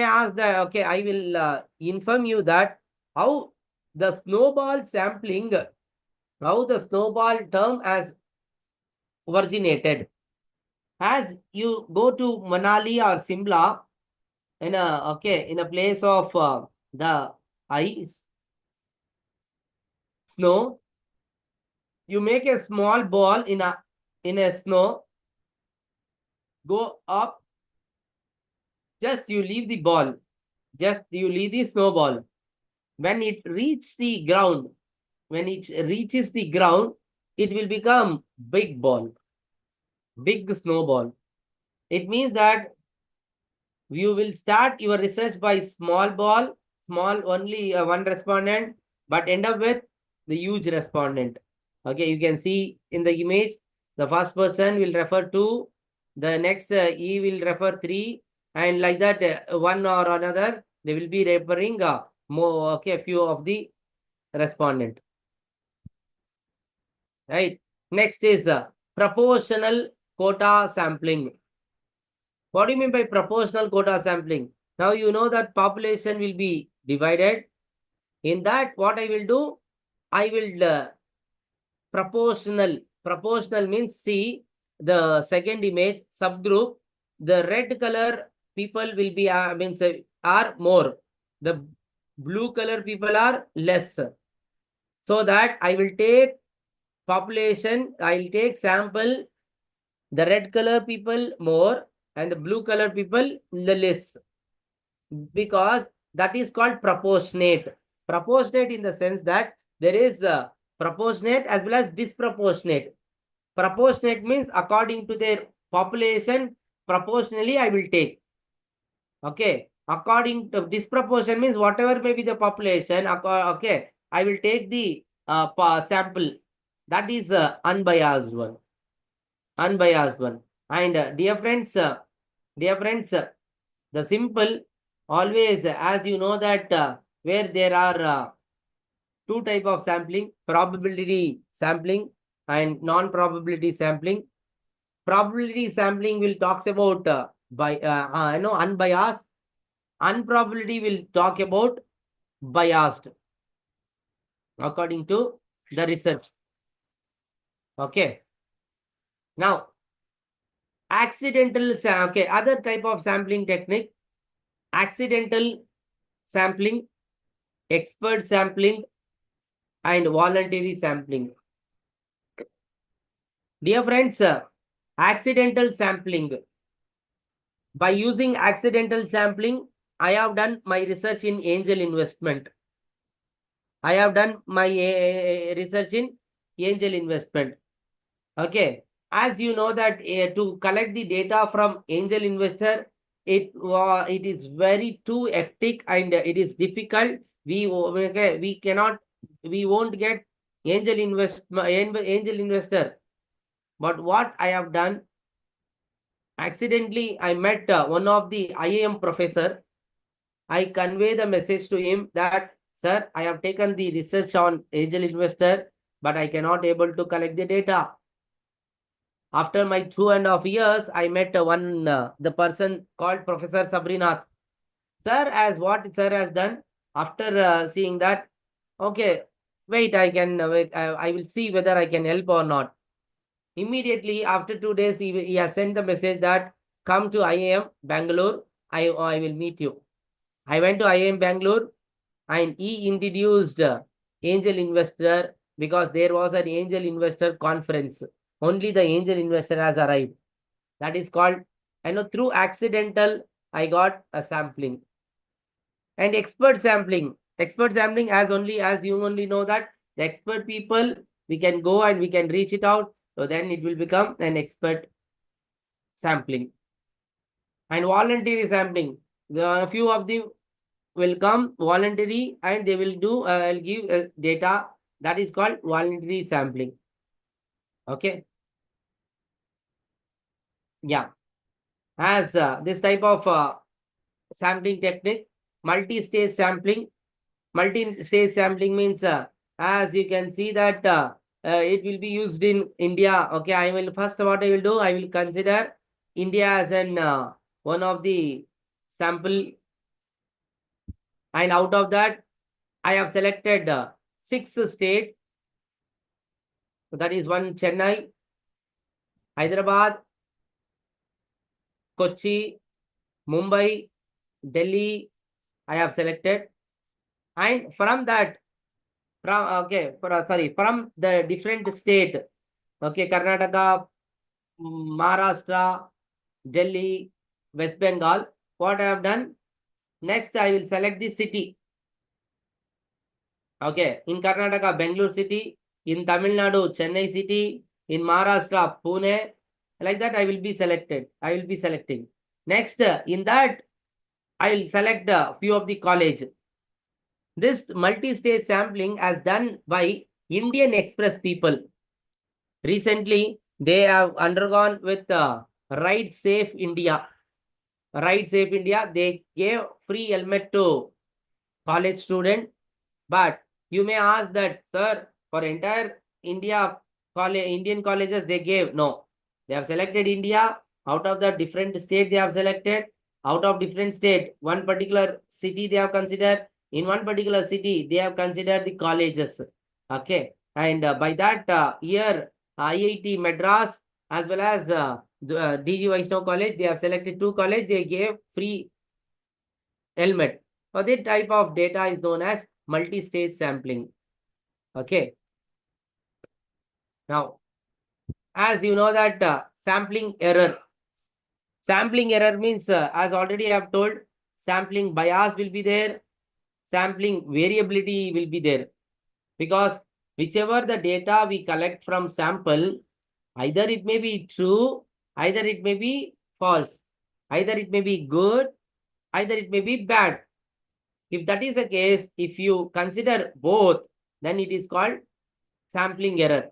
ask that, okay, I will inform you that how the snowball sampling, how the snowball term has originated. As you go to Manali or Simla in a place of the ice, snow, you make a small ball in a snow, go up, just you leave the ball, just you leave the snowball. When it reaches the ground, when it reaches the ground, it will become big ball, big snowball. It means that you will start your research by small ball, small only one respondent, but end up with the huge respondent. Okay, you can see in the image, the first person will refer 2, the next he will refer 3, and like that one or another, they will be referring more, okay, few of the respondent. Right. Next is proportional quota sampling. What do you mean by proportional quota sampling? Now you know that population will be divided. In that, what I will do, I will proportional. Proportional means, see the second image subgroup. The red color people will be means are more. The blue color people are less. So that I will take population. I will take sample. The red color people more and the blue color people the less, because that is called proportionate. Proportionate in the sense that there is proportionate as well as disproportionate. Proportionate means according to their population, proportionally I will take. Okay. According to disproportion means whatever may be the population, okay, I will take the sample. That is unbiased one. Unbiased one. And dear friends, the simple always, as you know that where there are two type of sampling, probability sampling and non-probability sampling. Probability sampling will talks about unbiased. Unprobability will talk about biased according to the research. Okay. Now, okay, other type of sampling technique, accidental sampling, expert sampling, and voluntary sampling. Dear friends, accidental sampling. By using accidental sampling, I have done my research in angel investment. I have done my research in angel investment. Okay. As you know that to collect the data from angel investor, it is very too hectic and it is difficult. We cannot, we won't get angel investor. But what I have done, accidentally I met one of the IAM professor. I convey the message to him that, sir, I have taken the research on angel investor, but I cannot able to collect the data. After my 2.5 years, I met the person called Professor Sabrinath. Sir, as what sir has done, after seeing that, okay, wait, I can wait, I will see whether I can help or not. Immediately after 2 days, he has sent the message that come to IAM Bangalore, I will meet you. I went to IAM Bangalore and he introduced angel investor, because there was an angel investor conference. Only the angel investor has arrived. That is called, through accidental, I got a sampling. And expert sampling. Expert sampling, as you only know that the expert people, we can go and we can reach it out. So then it will become an expert sampling. And voluntary sampling. A few of them will come voluntary and they will do, give data. That is called voluntary sampling. Okay. Yeah. As this type of sampling technique, multi-stage sampling. Multi-stage sampling means, as you can see that it will be used in India. Okay, I will first what I will do, I will consider India as an one of the sample, and out of that I have selected 6 states. So that is one Chennai, Hyderabad, Kochi, Mumbai, Delhi. I have selected, and from that, from the different state. Okay, Karnataka, Maharashtra, Delhi, West Bengal. What I have done? Next, I will select the city. Okay, in Karnataka, Bangalore city, in Tamil Nadu, Chennai city, in Maharashtra, Pune, like that I will be selected. I will be selecting. Next, in that, I will select a few of the college. This multi-stage sampling as done by Indian Express people. Recently, they have undergone with Ride Safe India. Ride Safe India, they gave free helmet to college student. But you may ask that, sir, for entire India, Indian colleges, they gave. No, they have selected India. Out of the different state they have selected. Out of different state, one particular city they have considered. In one particular city, they have considered the colleges. Okay. And by that year, IIT Madras as well as DG Vaishnav College, they have selected two college. They gave free helmet. So this type of data is known as multi-stage sampling. Okay. Now, as you know that sampling error. Sampling error means, as already I have told, sampling bias will be there. Sampling variability will be there. Because whichever the data we collect from sample, either it may be true, either it may be false. Either it may be good, either it may be bad. If that is the case, if you consider both, then it is called sampling error.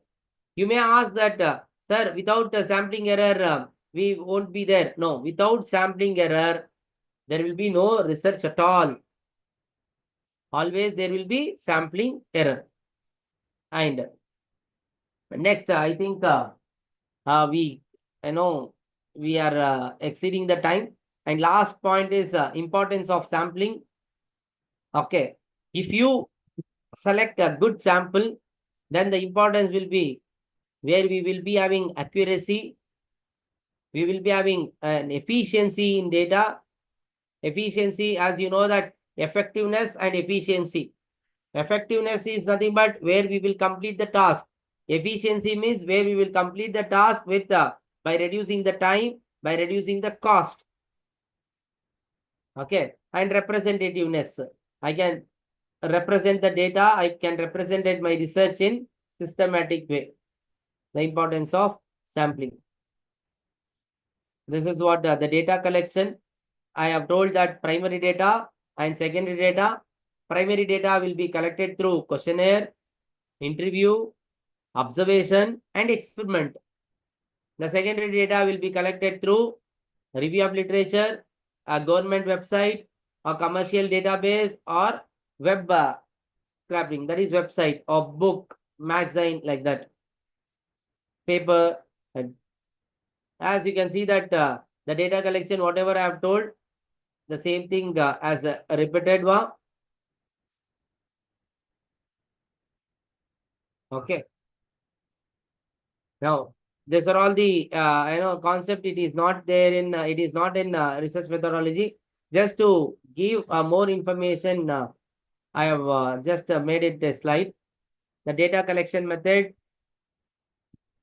You may ask that, sir, without sampling error, we won't be there. No, without sampling error, there will be no research at all. Always there will be sampling error. And next, I think we, we are exceeding the time. And last point is importance of sampling. Okay, if you select a good sample, then the importance will be where we will be having accuracy, we will be having an efficiency in data. Efficiency, as you know that effectiveness and efficiency. Effectiveness is nothing but where we will complete the task. Efficiency means where we will complete the task with by reducing the time, by reducing the cost. Okay, and representativeness. I can represent the data. I can represent my research in systematic way. The importance of sampling. This is what the data collection. I have told that primary data and secondary data. Primary data will be collected through questionnaire, interview, observation, and experiment. The secondary data will be collected through review of literature, a government website, a commercial database, or web scraping. That is website or book, magazine, like that. Paper. And as you can see that the data collection, whatever I have told, the same thing as a repeated one. Okay. Now, these are all the concept. It is not there in it is not in research methodology. Just to give more information, I have just made it a slide. The data collection method.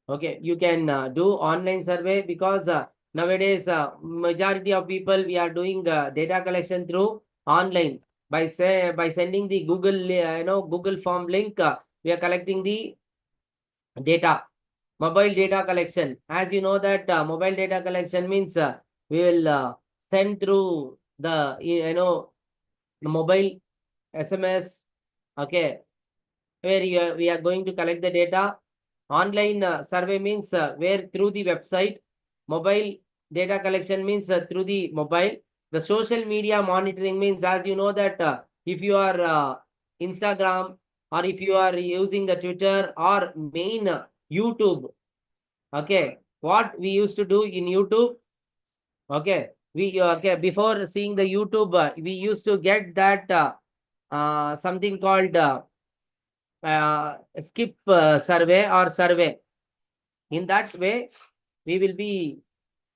Okay, you can do online survey because nowadays majority of people we are doing data collection through online by sending the Google Google form link. We are collecting the data. Mobile data collection. As you know that mobile data collection means we will send through the the mobile SMS. Okay, where we are going to collect the data. Online survey means where through the website. Mobile data collection means through the mobile. The social media monitoring means, as you know that if you are Instagram, or if you are using the Twitter or main YouTube. Okay, what we used to do in YouTube. Okay, we okay, before seeing the YouTube, we used to get that something called skip survey or survey. In that way, we will be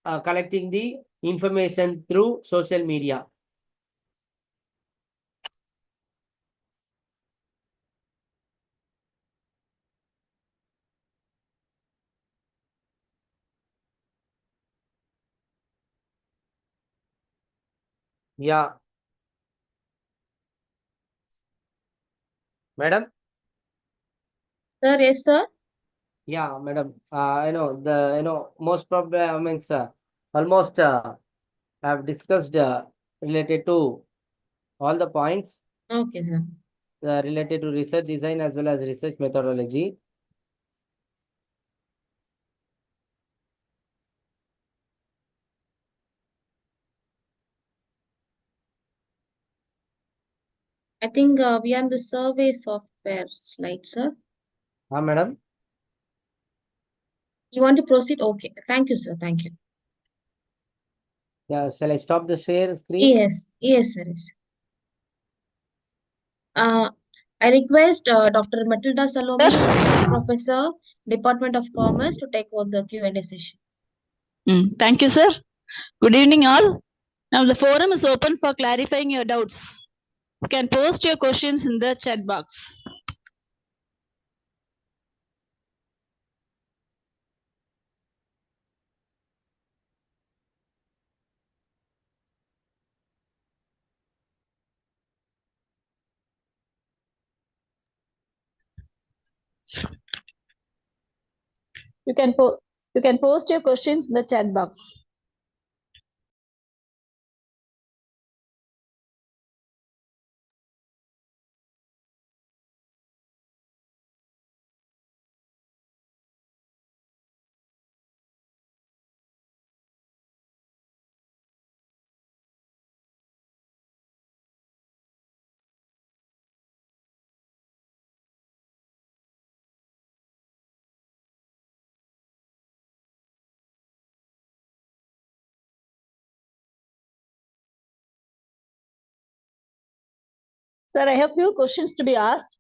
collecting the information through social media. Yeah. Madam? Sir, yes, sir. Yeah, madam. Most probably means almost I've discussed related to all the points Okay, sir. related to research design as well as research methodology. I think we are on the survey software slide, sir. Madam. You want to proceed? Okay. Thank you, sir. Thank you. Yeah, shall I stop the share screen? Yes, yes, sir. Yes. I request Dr. Matilda Salome, Assistant Professor, Department of Commerce, to take over the Q&A session. Thank you, sir. Good evening, all. Now the forum is open for clarifying your doubts. You can post your questions in the chat box. You can post your questions in the chat box. Sir, I have few questions to be asked.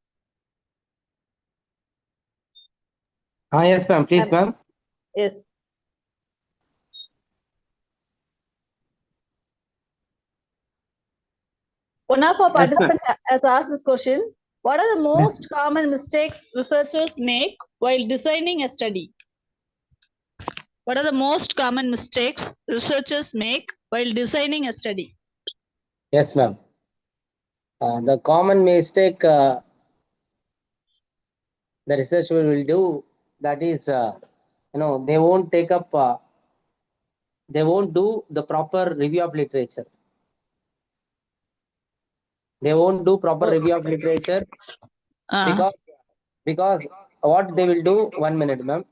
Yes, ma'am. Please, ma'am. Yes. One of our Yes, ma'am. participants has asked this question. What are the Yes. most common mistakes researchers make while designing a study? What are the most common mistakes researchers make while designing a study? Yes, ma'am. The common mistake the researcher will do, that is, they won't take up, they won't do the proper review of literature. They won't do proper review of literature Uh, because what they will do, 1 minute, ma'am.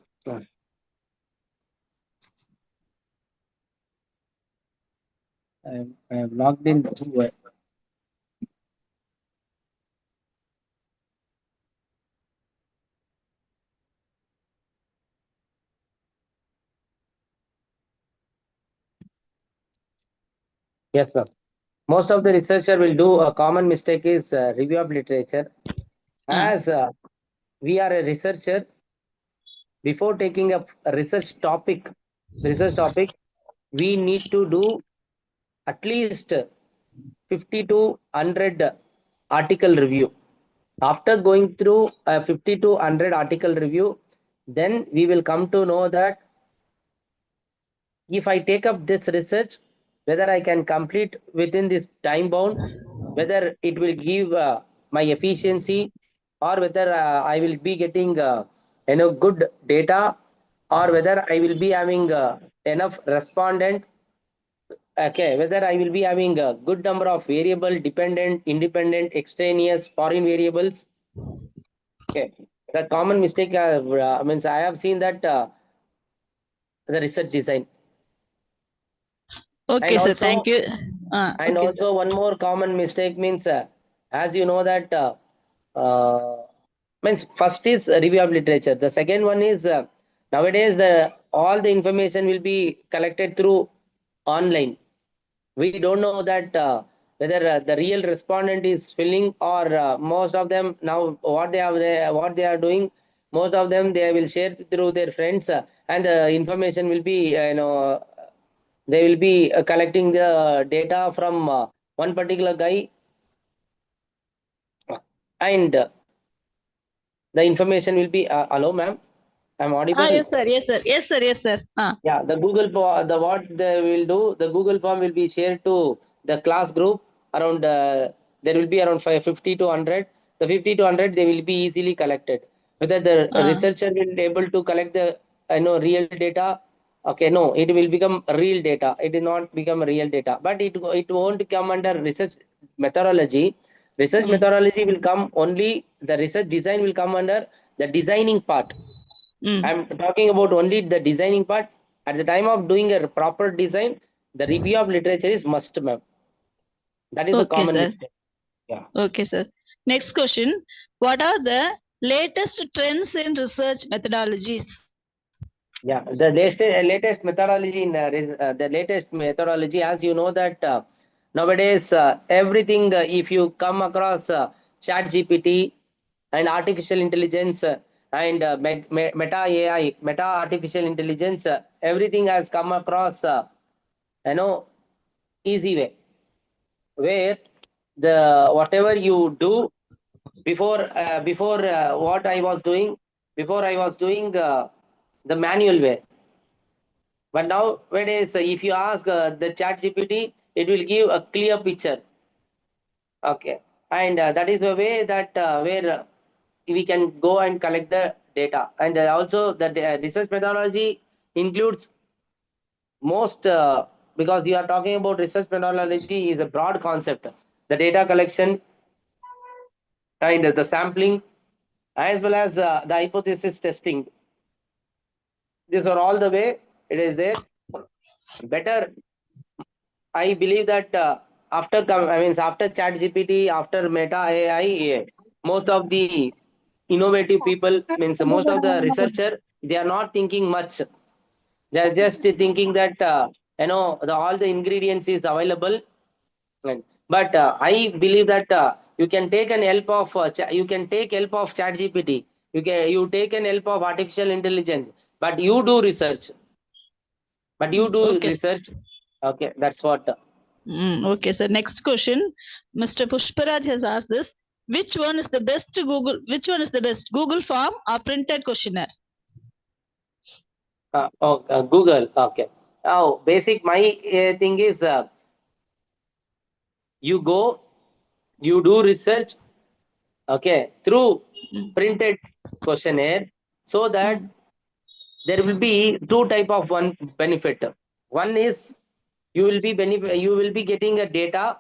I have logged in. Yes, ma'am. Most of the researcher will do a common mistake is review of literature. As we are a researcher, before taking up a research topic, we need to do at least 50 to 100 article review. After going through a 50 to 100 article review, then we will come to know that if I take up this research, whether I can complete within this time bound, whether it will give my efficiency, or whether I will be getting good data, or whether I will be having enough respondent. Okay, whether I will be having a good number of variable, dependent, independent, extraneous, foreign variables. Okay, the common mistake means I have seen that the research design. okay, And sir. also, Thank you. and Okay, sir. also one more common mistake means, as you know that uh, means first is review of literature. The second one is nowadays the all the information will be collected through online. We don't know that whether the real respondent is filling, or most of them now what they are doing, most of them they will share through their friends, and the information will be they will be collecting the data from one particular guy, and the information will be hello ma'am, I'm audible. Yes, sir. Yes, sir. Yes, sir. Yes, sir. Yeah, the the what they will do, the Google form will be shared to the class group around. There will be around 50 to 100. the 50 to 100 they will be easily collected. Whether the Ah. researcher will be able to collect the real data, okay, no, it will become real data. It will not become real data, but it won't come under research methodology. Research methodology will come only, the research design will come under the designing part. I'm talking about only the designing part. At the time of doing a proper design, the review of literature is must, ma'am. That is a Okay, common sir. mistake. Yeah. Okay, sir. Next question. What are the latest trends in research methodologies? Yeah, the latest methodology the latest methodology, as you know that nowadays everything, if you come across Chat GPT and artificial intelligence and Meta AI, Meta artificial intelligence, everything has come across you know easy way, where the whatever you do before what I was doing, before I was doing the manual way. But nowadays, if you ask the Chat GPT, it will give a clear picture. Okay, and that is a way that where we can go and collect the data, and also the research methodology includes most because you are talking about research methodology is a broad concept. The data collection and the sampling, as well as the hypothesis testing. These are all the way it is there. Better, I believe that after Chat GPT, after Meta AI, most of the innovative people, means most of the researcher, they are not thinking much. They are just thinking that all the ingredients is available. But I believe that you can take an help of you can take help of Chat GPT. You take an help of artificial intelligence, but you do research. But you do Okay. research. Okay, that's what. Okay, sir. Next question. Mr. Pushparaj has asked this. Which one is the best Google form or printed questionnaire? Google. Okay. Now, basic my thing is you go, you do research, okay, through printed questionnaire, so that there will be two type of one benefit. One is you will be getting a data.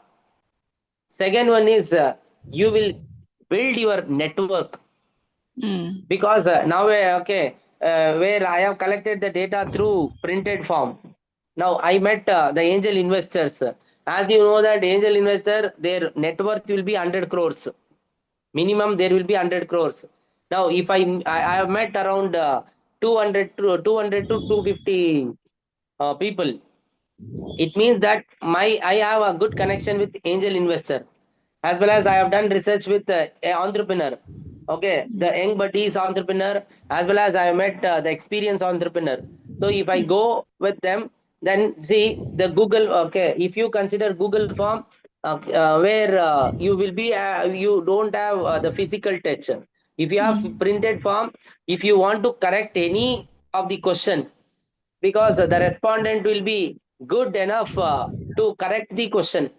Second one is you will build your network, because now where I have collected the data through printed form. Now I met the angel investors. As you know that angel investor, their net worth will be 100 crores minimum. There will be 100 crores. Now if I have met around 200 to 250 people. It means that I have a good connection with angel investor, as well as I have done research with a entrepreneur. Okay, the young buddies entrepreneur, as well as I have met the experienced entrepreneur. So if I go with them, then see the Google. Okay, if you consider Google form, where you will be, you don't have the physical touch. If you have printed form, if you want to correct any of the question, because the respondent will be good enough to correct the question.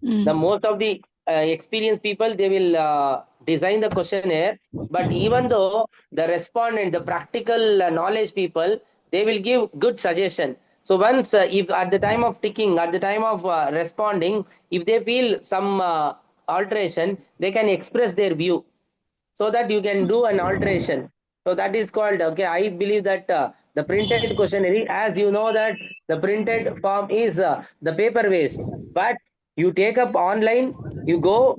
The most of the experienced people, they will design the questionnaire, but even though the respondent, the practical knowledge people, they will give good suggestion. So once if at the time of ticking, at the time of responding, if they feel some alteration, they can express their view, so that you can do an alteration. So that is called, okay, I believe that the printed questionnaire, as you know that the printed form is the paper waste, but you take up online, you go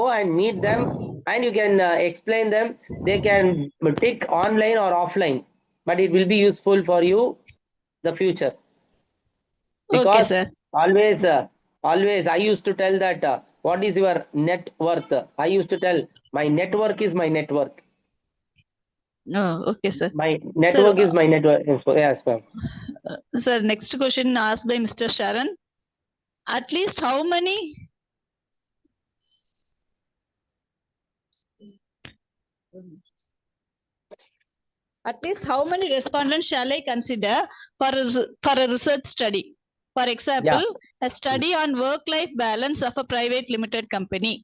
and meet them, and you can explain them. They can tick online or offline, but it will be useful for you the future. Okay, Because sir. always I used to tell that what is your net worth. I used to tell my network is my network. Oh, okay, sir. My Sir, network is my network. Yes, ma'am. Sir, next question asked by Mr. Sharan. At least how many respondents shall I consider for a research study? For example, Yeah. a study on work-life balance of a private limited company.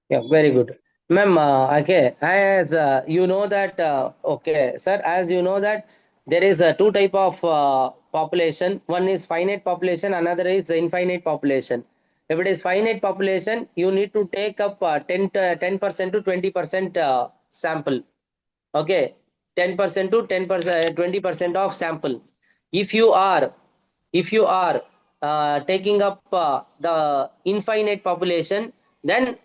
Yeah, very good. Ma'am, okay, as you know that, okay, sir, as you know that there is two type of population. One is finite population, another is infinite population. If it is finite population, you need to take up 10% to 20% sample. Okay, 10% to 10%, 20% of sample. If you are, if you are taking up the infinite population, then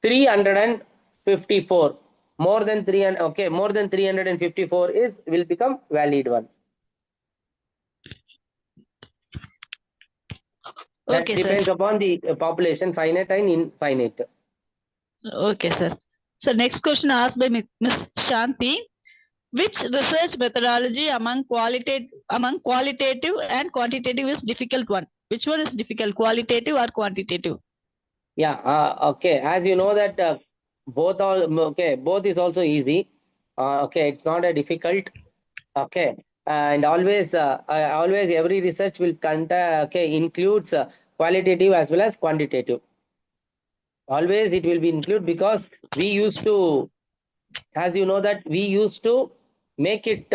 354, more than 300, okay, more than 354 is will become valid one. That Okay, sir. depends upon the population, finite and infinite. Okay, sir. So next question asked by Miss Shanti. Which research methodology among qualitative and quantitative is difficult one? Which one is difficult, qualitative or quantitative? Yeah, okay. As you know that both all okay, both is also easy. Okay, it's not a difficult. Okay, and always, always every research will contain, okay, includes qualitative as well as quantitative. Always it will be include because we used to, as you know that we used to make it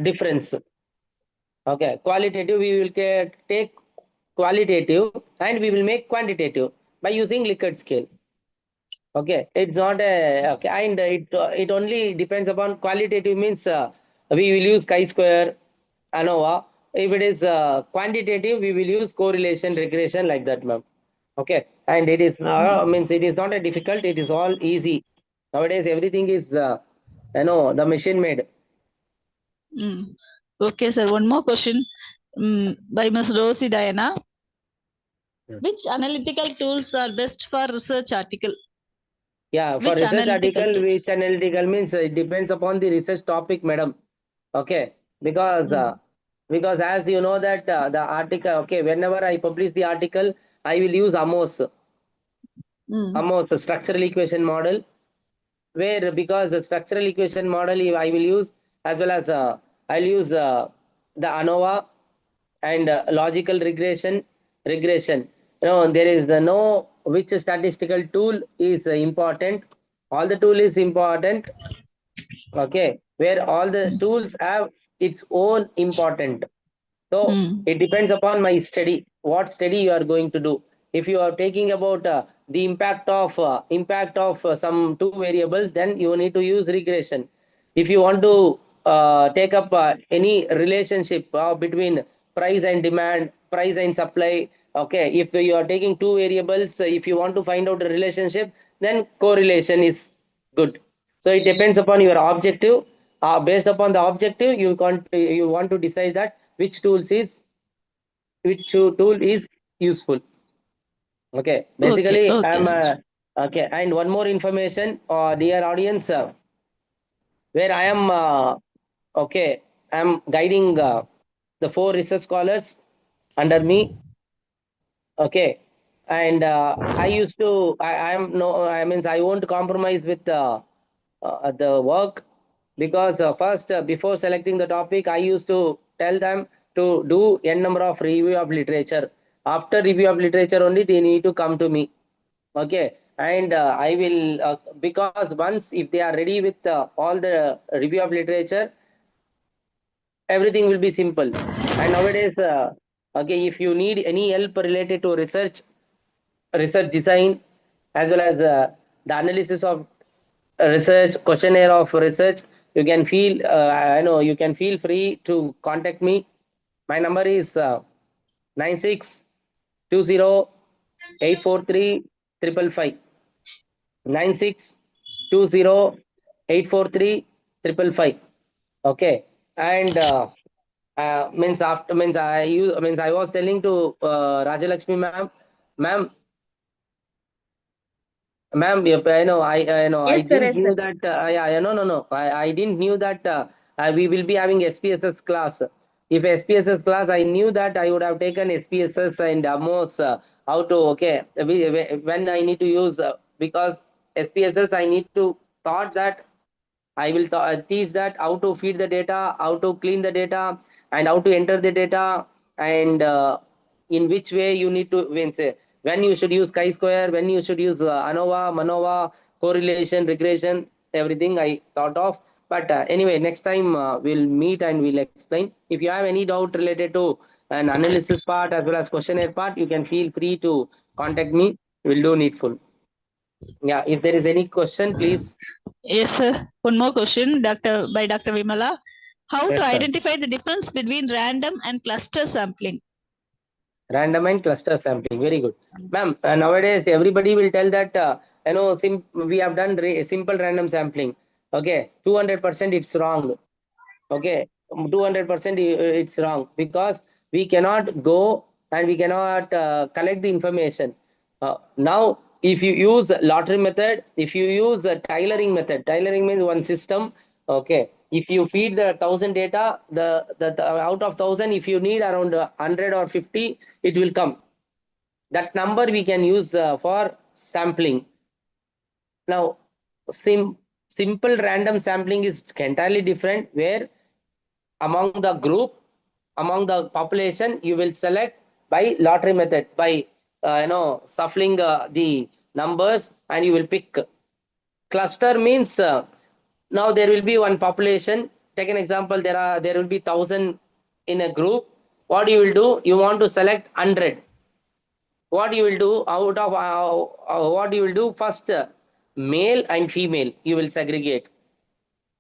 difference. Okay, qualitative we will take qualitative and we will make quantitative by using Likert scale. Okay, it's not a okay, and it only depends upon qualitative means we will use chi-square, ANOVA. If it is quantitative, we will use correlation, regression like that, ma'am. Okay, and it is means it is not a difficult. It is all easy nowadays. Everything is the machine made. Mm. Okay, sir. One more question by Ms. Rosie Diana. Hmm. Which analytical tools are best for research article? Yeah, for Which research analytical article, which tools? analytical means it depends upon the research topic, madam. Okay, because as you know that the article, okay, whenever I publish the article, I will use Mm. Amos structural equation model, where because the structural equation model I will use, as well as I'll use the ANOVA and logical regression. There is no which statistical tool is important. All the tool is important. Okay, where all the tools have its own important. So Mm. it depends upon my study, what study you are going to do. If you are taking about the impact of some two variables, then you need to use regression. If you want to take up any relationship between price and demand, price and supply, okay, if you are taking two variables, if you want to find out the relationship, then correlation is good. So it depends upon your objective. Based upon the objective, you want to decide that which tool is useful. Okay, Okay, basically okay, I'm sir. okay. And one more information, dear audience, where I am okay, I'm guiding the four research scholars under me. Okay, and I am no, I means I won't compromise with the work, because first, before selecting the topic, I used to tell them to do n number of review of literature. After review of literature only they need to come to me. Okay, and I will because once if they are ready with all the review of literature, everything will be simple. And nowadays, okay, if you need any help related to research design, as well as the analysis of research, questionnaire of research, you can feel I know you can feel free to contact me. My number is 9620843555. 9620843555. Okay, and means after means I was telling to Rajalakshmi ma'am. Ma'am, ma'am, yep, I know, I Yes, sir. didn't Yes, sir. knew that. Yeah, no, no, no. I didn't knew that we will be having SPSS class. If SPSS class, I knew that I would have taken SPSS and almost how to okay when I need to use because SPSS I need to thought that I will teach that how to feed the data, how to clean the data, and how to enter the data, and in which way you need to means when you should use chi-square, when you should use ANOVA, MANOVA, correlation, regression, everything I thought of. But anyway, next time we'll meet and we'll explain. If you have any doubt related to an analysis part as well as questionnaire part, you can feel free to contact me. We'll do needful. Yeah, if there is any question, please. Yes, sir. One more question, by Dr. Vimala. How to Yes, sir. identify the difference between random and cluster sampling? Random and cluster sampling. Very good. Ma'am, nowadays everybody will tell that, we have done simple random sampling. Okay, 200% it's wrong. Okay, 200% it's wrong because we cannot go and we cannot collect the information. Now, if you use lottery method, if you use a tailoring method, tailoring means one system. Okay, if you feed the 1,000 data, the out of 1,000, if you need around 100 or 50, it will come. That number we can use for sampling. Now, simple random sampling is entirely different, where among the group, among the population, you will select by lottery method, by shuffling the numbers, and you will pick. Cluster means now there will be one population. Take an example, there will be 1,000 in a group. What you will do, you want to select 100. What you will do out of what you will do first, male and female you will segregate.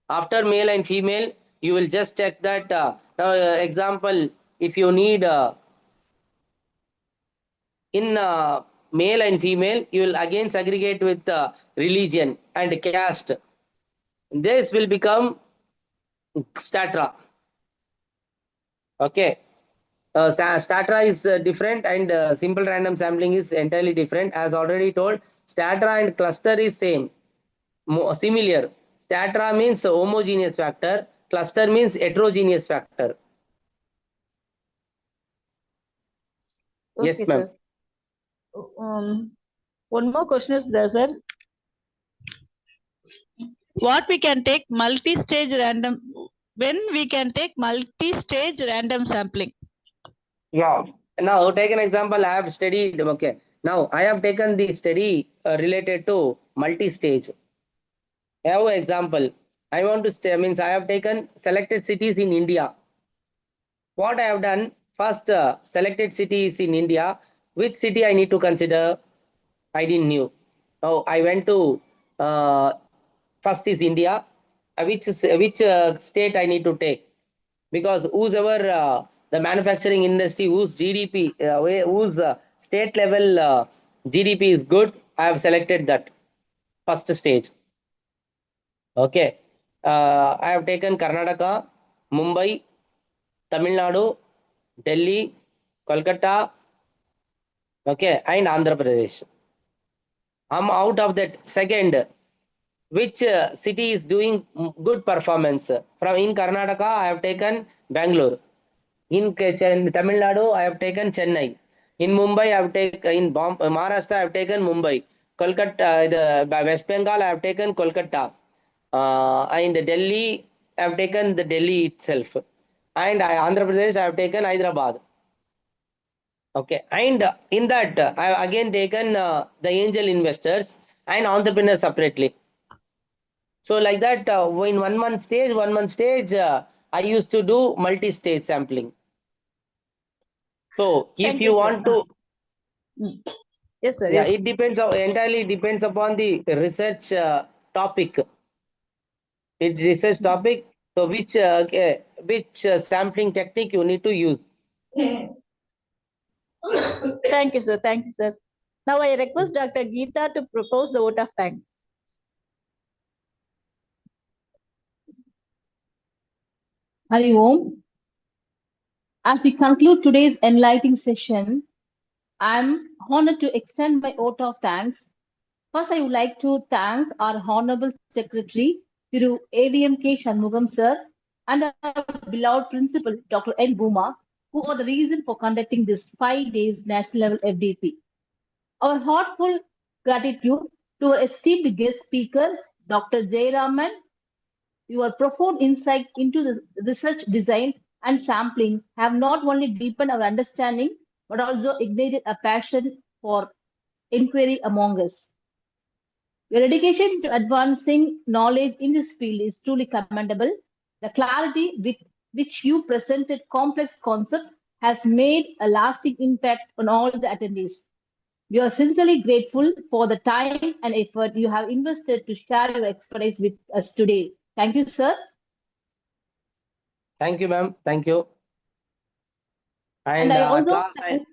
After male and female, you will just check that. Example, if you need in male and female, you will again segregate with religion and caste. This will become statra. Okay. Statra is different, and simple random sampling is entirely different. As already told, statra and cluster is same, similar. Statra means homogeneous factor, cluster means heterogeneous factor. Okay, Yes, ma'am. sir. One more question is there, sir. What we can take multi-stage random, when we can take multi-stage random sampling? Yeah. Now take an example. I have studied. Okay. Now I have taken the study related to multi-stage. I have an example. I want to means I have taken selected cities in India. What I have done, first selected cities in India. Which city I need to consider? I didn't knew. Now I went to first is India. Which state I need to take? Because whosoever the manufacturing industry whose GDP, whose state level GDP is good, I have selected that first stage. Okay, I have taken Karnataka, Mumbai, Tamil Nadu, Delhi, Kolkata, okay, and Andhra Pradesh. I'm out of that. Second, which city is doing good performance? From in Karnataka, I have taken Bangalore. In Tamil Nadu, I have taken Chennai. In Mumbai, I have taken Maharashtra, I have taken Mumbai. Kolkata, the West Bengal, I have taken Kolkata. And Delhi, I have taken the Delhi itself. And Andhra Pradesh, I have taken Hyderabad. Okay, and in that, I have again taken the angel investors and entrepreneurs separately. So like that, in 1 month stage, I used to do multi-stage sampling. So if Thank you you, sir. want to, Yes, sir. yeah, Yes. it depends entirely depends upon the research topic. It research topic. So which sampling technique you need to use. Thank you, sir. Thank you, sir. Now I request Dr. Geeta to propose the vote of thanks. Hari Om. As we conclude today's enlightening session, I'm honored to extend my vote of thanks. First, I would like to thank our Honorable Secretary, Thiru AVM K. Shanmugam sir, and our beloved Principal, Dr. N. Bhuma, who are the reason for conducting this 5 days national level FDP. Our heartfelt gratitude to our esteemed guest speaker, Dr. Jayaraman. Your profound insight into the research design and sampling have not only deepened our understanding, but also ignited a passion for inquiry among us. Your dedication to advancing knowledge in this field is truly commendable. The clarity with which you presented complex concepts has made a lasting impact on all the attendees. We are sincerely grateful for the time and effort you have invested to share your expertise with us today. Thank you, sir. Thank you, ma'am. Thank you. And And I at also last, thank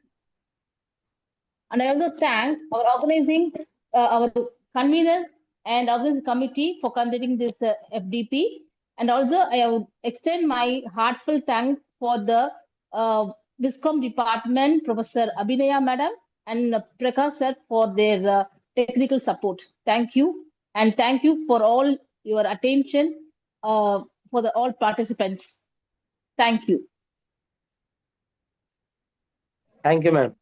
our organizing, our conveners and organizing committee for conducting this FDP. And also, I would extend my heartfelt thanks for the Viscom department, Professor Abhinaya madam and Prakash sir for their technical support. Thank you, and thank you for all your attention for the all participants. Thank you. thank you, ma'am.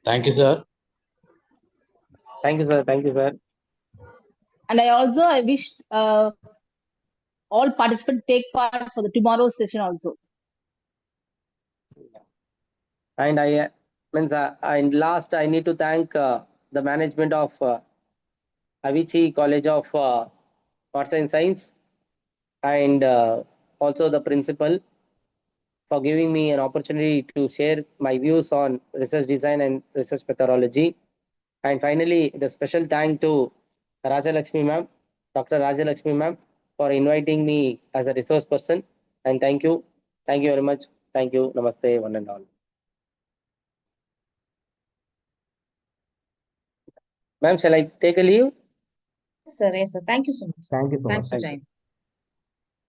Thank you, sir. Thank you, sir. Thank you, sir. And I wish all participants take part for the tomorrow's session also. And I means and last, I need to thank the management of Avicii College of Arts and Science, and also the principal for giving me an opportunity to share my views on research design and research methodology. And finally, the special thank to Raja Lakshmi ma'am, Dr. Raja Lakshmi ma'am, for inviting me as a resource person. And thank you. Thank you very much. Thank you. Namaste, one and all. Ma'am, shall I take a leave? Yes, sir. Yes, sir. Thank you so much. Thank you so Thanks much. for Thank you. joining.